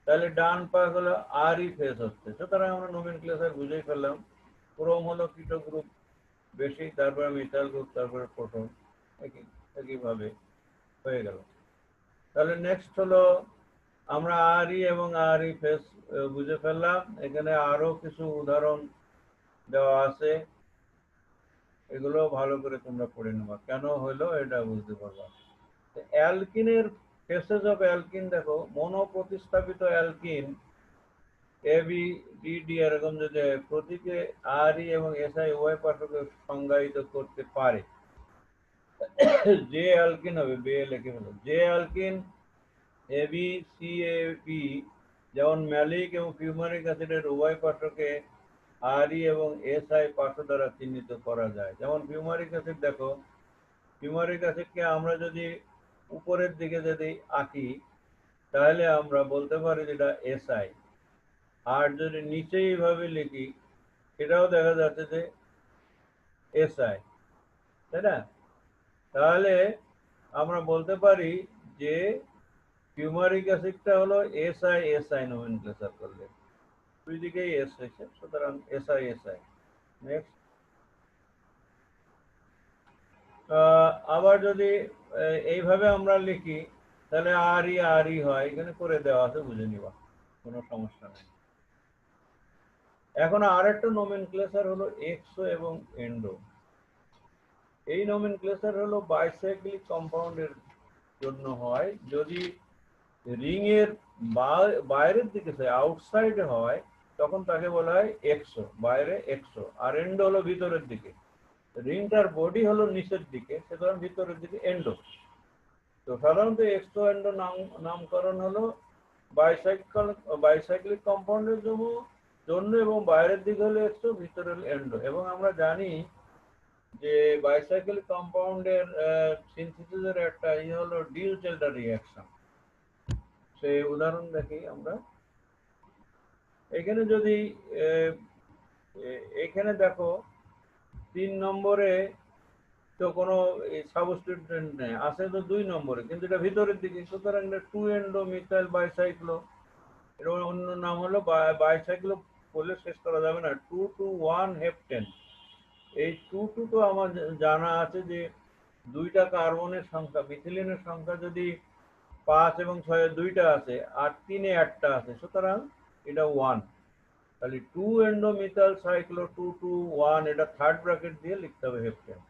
তাহলে ডান পাক হলো আর ই ফেস হচ্ছে। সুতরাং আমরা নোমেনক্লেচার বুঝেই ফেললাম। ক্রোম হলো কিটো গ্রুপ বেশি, তারপরে মিথাইল গ্রুপ, তারপরে প্রোটন, একইভাবে হয়ে গেল। তাহলে নেক্সট হলো আমরা আর ই এবং আর ই ফেস বুঝে ফেললাম। এখানে আরো কিছু উদাহরণ দেওয়া আছে, এগুলো ভালো করে তোমরা পড়ে নেবা, কেন হলো এটা বুঝতে পারবা। অ্যালকিনের ফেসেস অফ অ্যালকিন দেখো, মনো প্রতিস্থাপিত alkyne A B D D এরকম যদি প্রতীকে আর ই এবং এসআই উভয় পার্শ্বকে সংজ্ঞায়িত করতে পারে। যে অ্যালকিন হবে, বে লিখে ফেলো, যে alkyne A B C A B, যেমন ম্যালিক এবং ফিউমারিক অ্যাসিডের উভয় পার্শ্বকে আর ই এবং এসআই পার্শ্ব দ্বারা চিহ্নিত করা যায়। যেমন ফিউমারিক অ্যাসিড দেখো, ফিউমারিক অ্যাসিডকে আমরা যদি উপরের দিকে যদি আঁকি, তাহলে আমরা বলতে পারি যেটা এসআই। আর যদি নিচে এইভাবে লিখি সেটাও দেখা যাচ্ছে যে এসআই, তাই না? তাহলে আমরা বলতে পারি যে ফিউমারিক অ্যাসিডটা হলো এসআই এসআই নোমেনক্লেচার করলে দুই দিকেই এস হয়েছে, সুতরাং এসআই এসআই। নেক্সট, আবার যদি এইভাবে আমরা লিখি তাহলে আর ই হয়, এখানে করে দেওয়া আছে, বুঝে নিবা, কোনো সমস্যা নেই। এখন আরেকটা নোমেনক্লেচার হলো এক্সো এবং এন্ডো। এই নোমেনক্লেচার হলো বাইসাইক্লিক কম্পাউন্ডের জন্য হয়। যদি রিং এর বাইরের দিকে আউটসাইডে হয় তখন তাকে বলা হয় এক্সো, বাইরে এক্সো, আর এন্ডো হলো ভিতরের দিকে। রিংটার বডি হলো নিচের দিকে, সুতরাং ভিতরের দিকে এন্ডো। তো সাধারণত এক্সো এন্ডো নামকরণ হলো বাইসাইক্লিক কম্পাউন্ডের জন্য এবং বাইরের দিকে হলো এক্সো, ভিতরে হলো এন্ডো। এবং আমরা জানি যে বাইসাইক্লিক কম্পাউন্ডের সিনথেসিসের একটা হলো ডিলচেল্ডার রিঅ্যাকশন। সেই উদাহরণ দেখি আমরা এখানে। যদি এখানে দেখো 3 নম্বরে তো কোনো সাবস্টিটিউয়েন্ট নেই, আছে তো 2 নম্বরে, কিন্তু এটা ভিতরের দিকে, সুতরাং এটা 2 এন্ডো মিথাইল বাইসাইক্লো। এর অন্য নাম হলো বাইসাইক্লো, বলে শেষ করা যাবে না, 2,2,1 হেপটেন। এই 2,2 তো আমার জানা আছে যে দুইটা কার্বনের সংখ্যা, মিথিলিনের সংখ্যা যদি 5 এবং 6 দুইটা আছে আর 3 একটা আছে, সুতরাং এটা 1। তাহলে 2 এন্ডোমিথাইল সাইক্লো 2,2,1, এটা থার্ড ব্র্যাকেট দিয়ে লিখতে হবে হেপটেন।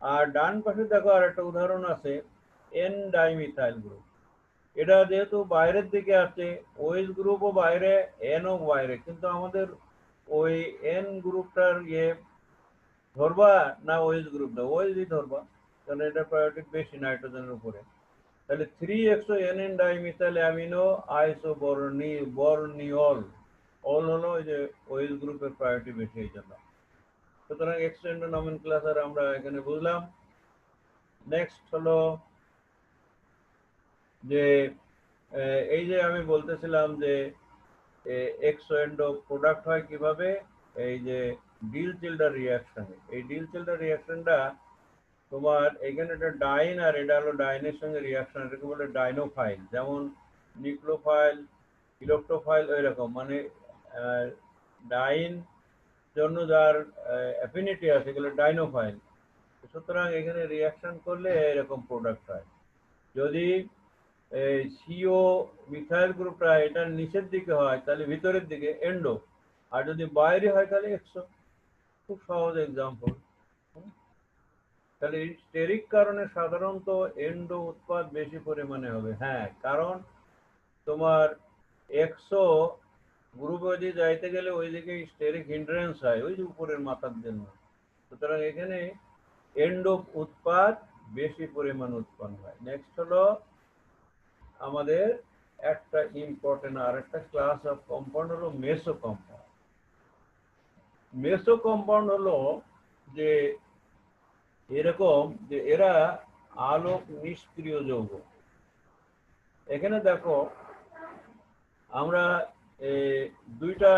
আর ডান পাশে দেখো আর একটা উদাহরণ আছে, এন ডাইমিথাইল গ্রুপ। এটা যেহেতু বাইরের দিকে আছে, ওএইচ গ্রুপও বাইরে, এনও বাইরে, কিন্তু আমাদের ওই এন গ্রুপটার ধরবা না ওএইচ গ্রুপটা, ওএইচই ধরবা, কারণ এটা প্রায়োরিটি বেশি নাইট্রোজেনের উপরে। তাহলে 3-exo-NN ডাইমিথাইল অ্যামিনো আইসো বর্নিয়ল, অল হলো ওই যে ওএইচ গ্রুপের প্রায়োরিটি বেশি, এই জন্য। সুতরাং এক্সটেন্ড নমেনক্লেচার আমরা এখানে বুঝলাম। নেক্সট হলো যে এই যে আমি বলতেছিলাম যে এক্সো এন্ডো প্রোডাক্ট হয় কিভাবে, এই যে ডিলচেল্ডার রিঅ্যাকশনে। এই ডিলচেল্ডার রিঅ্যাকশনটা তোমার এখানে একটা ডাইন আর এটা হলো ডাইনের সঙ্গে রিঅ্যাকশন, এটাকে বলে ডাইনোফাইল। যেমন নিউক্লোফাইল, ইলেকট্রোফাইল, ওই রকম, মানে ডাইন জন্য যার অ্যাফিনিটি আছে এগুলো ডাইনোফাইল। সুতরাং এখানে রিঅ্যাকশন করলে এরকম প্রোডাক্ট হয়। যদি সিও মিথাইল গ্রুপটা এটার নিচের দিকে হয় তাহলে ভিতরের দিকে এন্ডো, আর যদি বাইরে হয় তাহলে এক্সো। খুব সহজ এক্সাম্পল। তাহলে স্টেরিক কারণে সাধারণত এন্ডো উৎপাদ বেশি পরিমাণে হবে। হ্যাঁ, কারণ তোমার এক্সো গ্রুপে যদি যাইতে গেলে ওইদিকে স্টেরিক হিন্ড্রেন্স হয়, ওই যে উপরের মাথার জন্য। সুতরাং এখানে এন্ডো উৎপাদ বেশি পরিমাণ উৎপন্ন হয়। নেক্সট হলো আমাদের একটা ইম্পর্টেন্ট আর একটা ক্লাস অফ কম্পাউন্ড হলো মেসো কম্পাউন্ড। মেসো কম্পাউন্ড হলো যে এরকম যে এরা আলোক নিষ্ক্রিয় যৌগ। এখানে দেখো আমরা দুইটা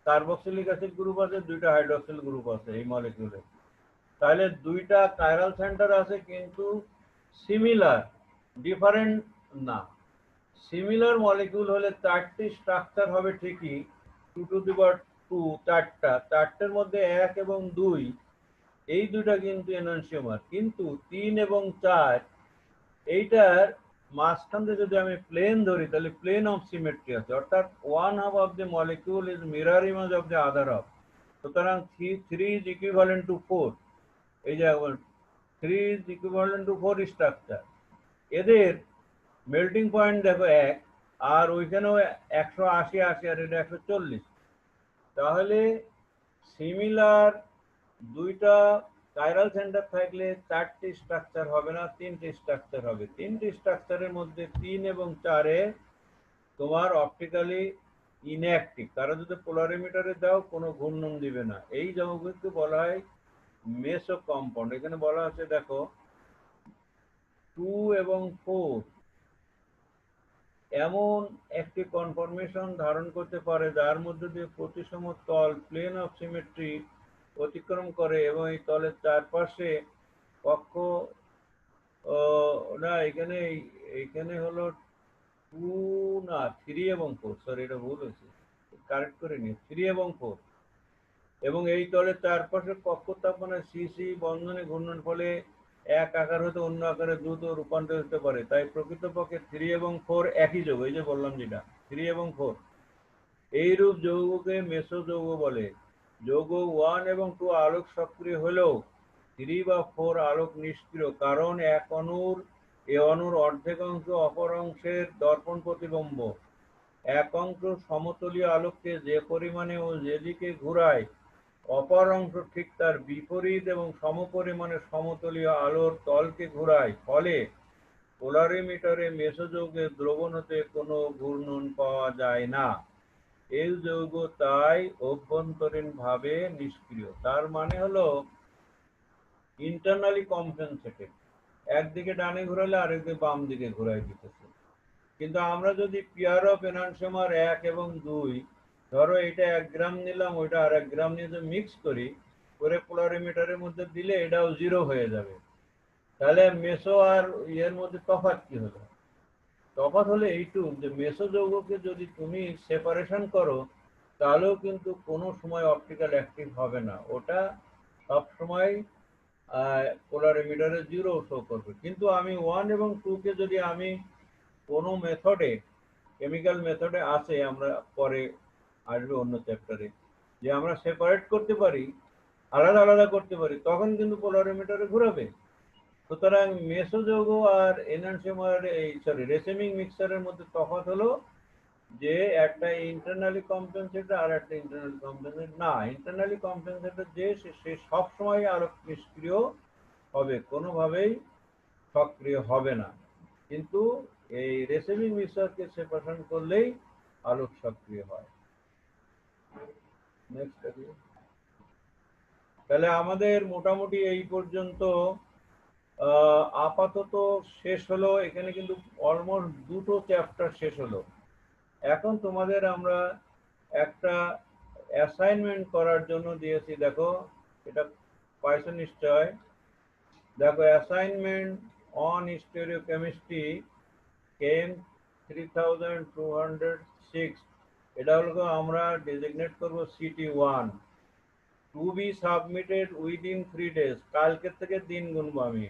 কার্বক্সিলিক অ্যাসিড গ্রুপ আছে, দুইটা হাইড্রোক্সিল গ্রুপ আছে এই মলিকিউলে। তাহলে দুইটা কাইরাল সেন্টার আছে কিন্তু সিমিলার, ডিফারেন্ট না। সিমিলার মলিকিউল হলে 4টি স্ট্রাকচার হবে ঠিকই, 2^2, চারটের মধ্যে 1 এবং 2 এই দুইটা কিন্তু এনানসিওমার, কিন্তু 3 এবং 4 এইটার মাঝখান থেকে যদি আমি প্লেন ধরি তাহলে প্লেন অফ সিমেট্রি আছে, অর্থাৎ 1/2 of the molecule is mirror image of the other half. সুতরাং 3 ইজ ইকুইভ্যালেন্ট টু 4। এই যে 3 ইজ ইকুইভ্যালেন্ট টু 4 স্ট্রাকচার। এদের মেল্টিং পয়েন্ট দেখো 1, আর ওইখানেও 180 আর এটা 140। তাহলে সিমিলার দুইটা কাইরাল সেন্টার থাকলে 4টি স্ট্রাকচার হবে না, 3টি স্ট্রাকচার হবে। 3টি স্ট্রাকচারের মধ্যে 3 এবং 4-এ তোমার অপটিক্যালি ইনঅ্যাক্টিভ, তারা যদি পোলারিমিটারে দাও কোনো ঘূর্ণন দিবে না। এই যৌগকে বলা হয় মেসো কম্পাউন্ড। এখানে বলা আছে দেখো 2 এবং 4 এমন একটি কনফরমেশন ধারণ করতে পারে যার মধ্যে দিয়ে প্রতিসম তল প্লেন অফ সিমেট্রি অতিক্রম করে এবং এই তলের চারপাশে কক্ষ না এখানে এখানে হলো টু না থ্রি এবং ফোর, সরি এটা ভুল হয়েছে, কারেক্ট করে নিয়ে থ্রি এবং ফোর, এবং এই তলের চারপাশে কক্ষ তাপমাত্রা সিসি বন্ধনে ঘূর্ণন ফলে এক আকার হতে অন্য আকারে দ্রুত রূপান্তর হতে পারে। তাই প্রকৃতপক্ষে থ্রি এবং ফোর একই যৌগ, এই যে বললাম যেটা থ্রি এবং ফোর, এইরূপ যৌগকে মেসো যৌগ বলে। যৌগ ওয়ান এবং টু আলোক সক্রিয় হলেও থ্রি বা ফোর আলোক নিষ্ক্রিয়, কারণ এক অণুর এ অণুর অর্ধেক অংশ অপর অংশের দর্পণ প্রতিবিম্ব। এক অংশ সমতলীয় আলোককে যে পরিমাণে ও যেদিকে ঘুরায়, অপর অংশ ঠিক তার বিপরীত এবং সমপরিমাণে সমতলীয় আলোর তলকে ঘুরায়। ফলে পোলারিমিটারে মেসো যৌগের দ্রবণ হতে কোনো ঘূর্ণন পাওয়া যায় না। এই যৌগ তাই অভ্যন্তরীণভাবে নিষ্ক্রিয়। তার মানে হলো ইন্টারনালি কম্পেনসেটেড, একদিকে ডানে ঘুরালে আরেকদিকে বাম দিকে ঘুরাই দিতেছে। কিন্তু আমরা যদি পিয়ার অফ এনানসিয়ামার 1 এবং 2, ধরো এটা 1 গ্রাম নিলাম, ওইটা আর 1 গ্রাম নিয়ে যদি মিক্স করি করে পোলারিমিটারের মধ্যে দিলে এটাও জিরো হয়ে যাবে। তাহলে মেসো আর ইয়ের মধ্যে তফাৎ কি হলো? তফাৎ হলো এইটুকু যে মেসো যৌগকে যদি তুমি সেপারেশন করো তাহলেও কিন্তু কোনো সময় অপটিক্যাল অ্যাক্টিভ হবে না, ওটা সব সময় পোলারিমিটারে জিরো শো করবে। কিন্তু আমি ওয়ান এবং টুকে যদি আমি কোনো মেথডে, কেমিক্যাল মেথডে আছে, আমরা পরে আসবে অন্য চ্যাপ্টারে, যে আমরা সেপারেট করতে পারি, আলাদা আলাদা করতে পারি, তখন কিন্তু পোলারিমিটারে ঘুরাবে। সুতরাং মেসো যৌগ আর এনানসিয়ামার এই সরি রেসেমিং মিক্সারের মধ্যে তফাৎ হলো যে একটা ইন্টারনালি কম্পেনসেটেড আর একটা ইন্টারনালি কম্পেনসেটেড না। ইন্টারনালি কম্পেনসেটেড যে সে সবসময় আলোক নিষ্ক্রিয় হবে, কোনোভাবেই সক্রিয় হবে না। কিন্তু এই রেসিভিং মিক্সারকে সেপারেশন করলেই আলোক সক্রিয় হয়। নেক্সট, তাহলে আমাদের মোটামুটি এই পর্যন্ত আপাতত শেষ হলো। এখানে কিন্তু অলমোস্ট দুটো চ্যাপ্টার শেষ হলো। এখন তোমাদের আমরা একটা অ্যাসাইনমেন্ট করার জন্য দিয়েছি, দেখো এটা পাইছো নিশ্চয়। দেখো অ্যাসাইনমেন্ট অন স্টেরিওকেমিস্ট্রি কেম 3206, এটা হলো আমরা ডেজিগনেট করব CT1 to be submitted within 3 days। কালকের থেকে দিন গুনবো আমি,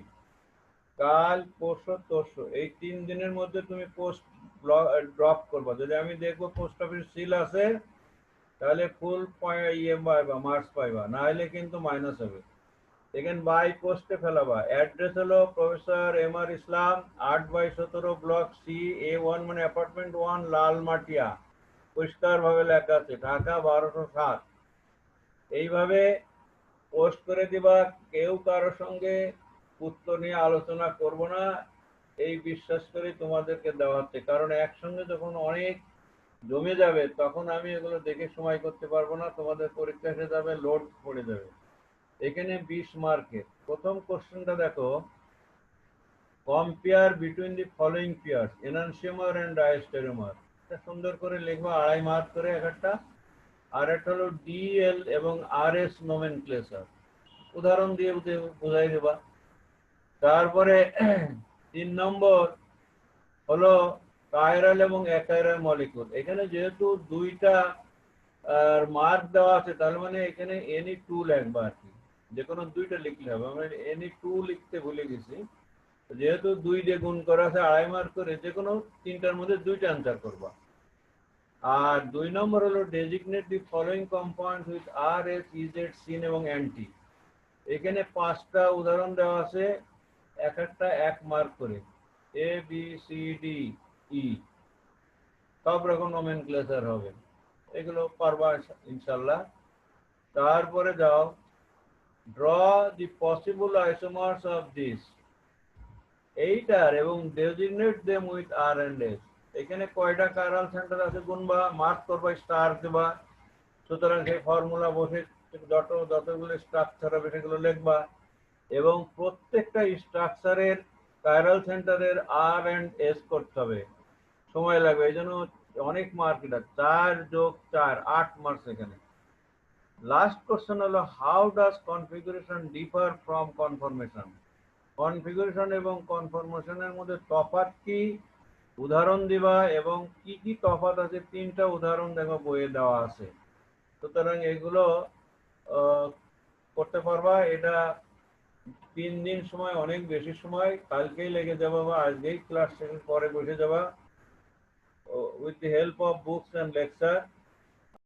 কাল পরশু তরশু, এই 3 দিনের মধ্যে তুমি পোস্ট ড্রপ করবা। যদি আমি দেখবো পোস্ট অফিস সিল আছে তাহলে ফুল ইয়ে পাইবা, মার্কস পাইবা, না হলে কিন্তু মাইনাস হবে। এখানে বাই পোস্টে ফেলাবা। অ্যাড্রেস হলো প্রফেসর MR ইসলাম, 8/17 ব্লক CA1 মানে অ্যাপার্টমেন্ট 1, লালমাটিয়া, পরিষ্কার ভাবে লেখা আছে, ঢাকা 1207। এইভাবে পোস্ট করে দিবা। কেউ কারোর সঙ্গে উত্তর নিয়ে আলোচনা করব না, এই বিশ্বাস করে তোমাদেরকে দেওয়া হচ্ছে। কারণ একসঙ্গে যখন অনেক জমে যাবে তখন আমি এগুলো দেখে সময় করতে পারবো না, তোমাদের পরীক্ষা এসে যাবে, লোড পড়ে যাবে। এখানে 20 মার্কের প্রথম কোশ্চেনটা দেখো, compare between the following pairs enantiomer and diastereomer. এটা সুন্দর করে লিখবা, 2.5 মার্ক করে একটা। আর একটা হলো DL এবং RS নোমেনক্লেচার, উদাহরণ দিয়ে বুঝাই দেবা। তারপরে 3 নম্বর হলো কাইরাল এবং অ্যাকাইরাল মলিকুল। এখানে যেহেতু দুইটা মার্ক দেওয়া আছে তার মানে এখানে NE2 লাগবে আর কি, যে কোনো দুইটা লিখলে হবে। আমরা NE2 লিখতে ভুলে গেছি, যেহেতু 2 দিয়ে গুণ করা আছে 2.5 মার্ক করে, যে কোনো তিনটার মধ্যে দুইটা অ্যান্সার করবা। আর 2 নম্বর হলো designate the following compound with RS EZ syn এবং অ্যান্টি। এখানে 5টা উদাহরণ দেওয়া আছে, এক একটা 1 মার্ক করে, ABCDE, সব রকম নোমেনক্লেচার হবে, এগুলো পারবা ইনশাল্লাহ। তারপরে যাও, draw the possible isomers of this এইটার এবং designate them with R and S। এখানে কয়টা কাইরাল সেন্টার আছে গুনবা, মার্ক করবা, স্টার দেবা। সুতরাং সেই ফর্মুলা বসে যতগুলো স্ট্রাকচার হবে সেগুলো লিখবা, এবং প্রত্যেকটা স্ট্রাকচারের কাইরাল সেন্টারের R and S করতে হবে। সময় লাগবে, এই জন্য অনেক মার্ক, এটা 4+4 8 মার্কস এখানে। লাস্ট কোশ্চেন হলো how does configuration differ from conformation. Configuration এবং কনফরমেশনের মধ্যে তফাৎ কি, উদাহরণ দিবা, এবং কি কি তফাৎ আছে 3টা উদাহরণ দেখো বইয়ে দেওয়া আছে। সুতরাং এগুলো করতে পারবা। এটা 3 দিন সময়, অনেক বেশি সময়, কালকেই লেগে যাবা বা আজকেই ক্লাস শেষের পরে বসে যাবা with the help of books and lecture.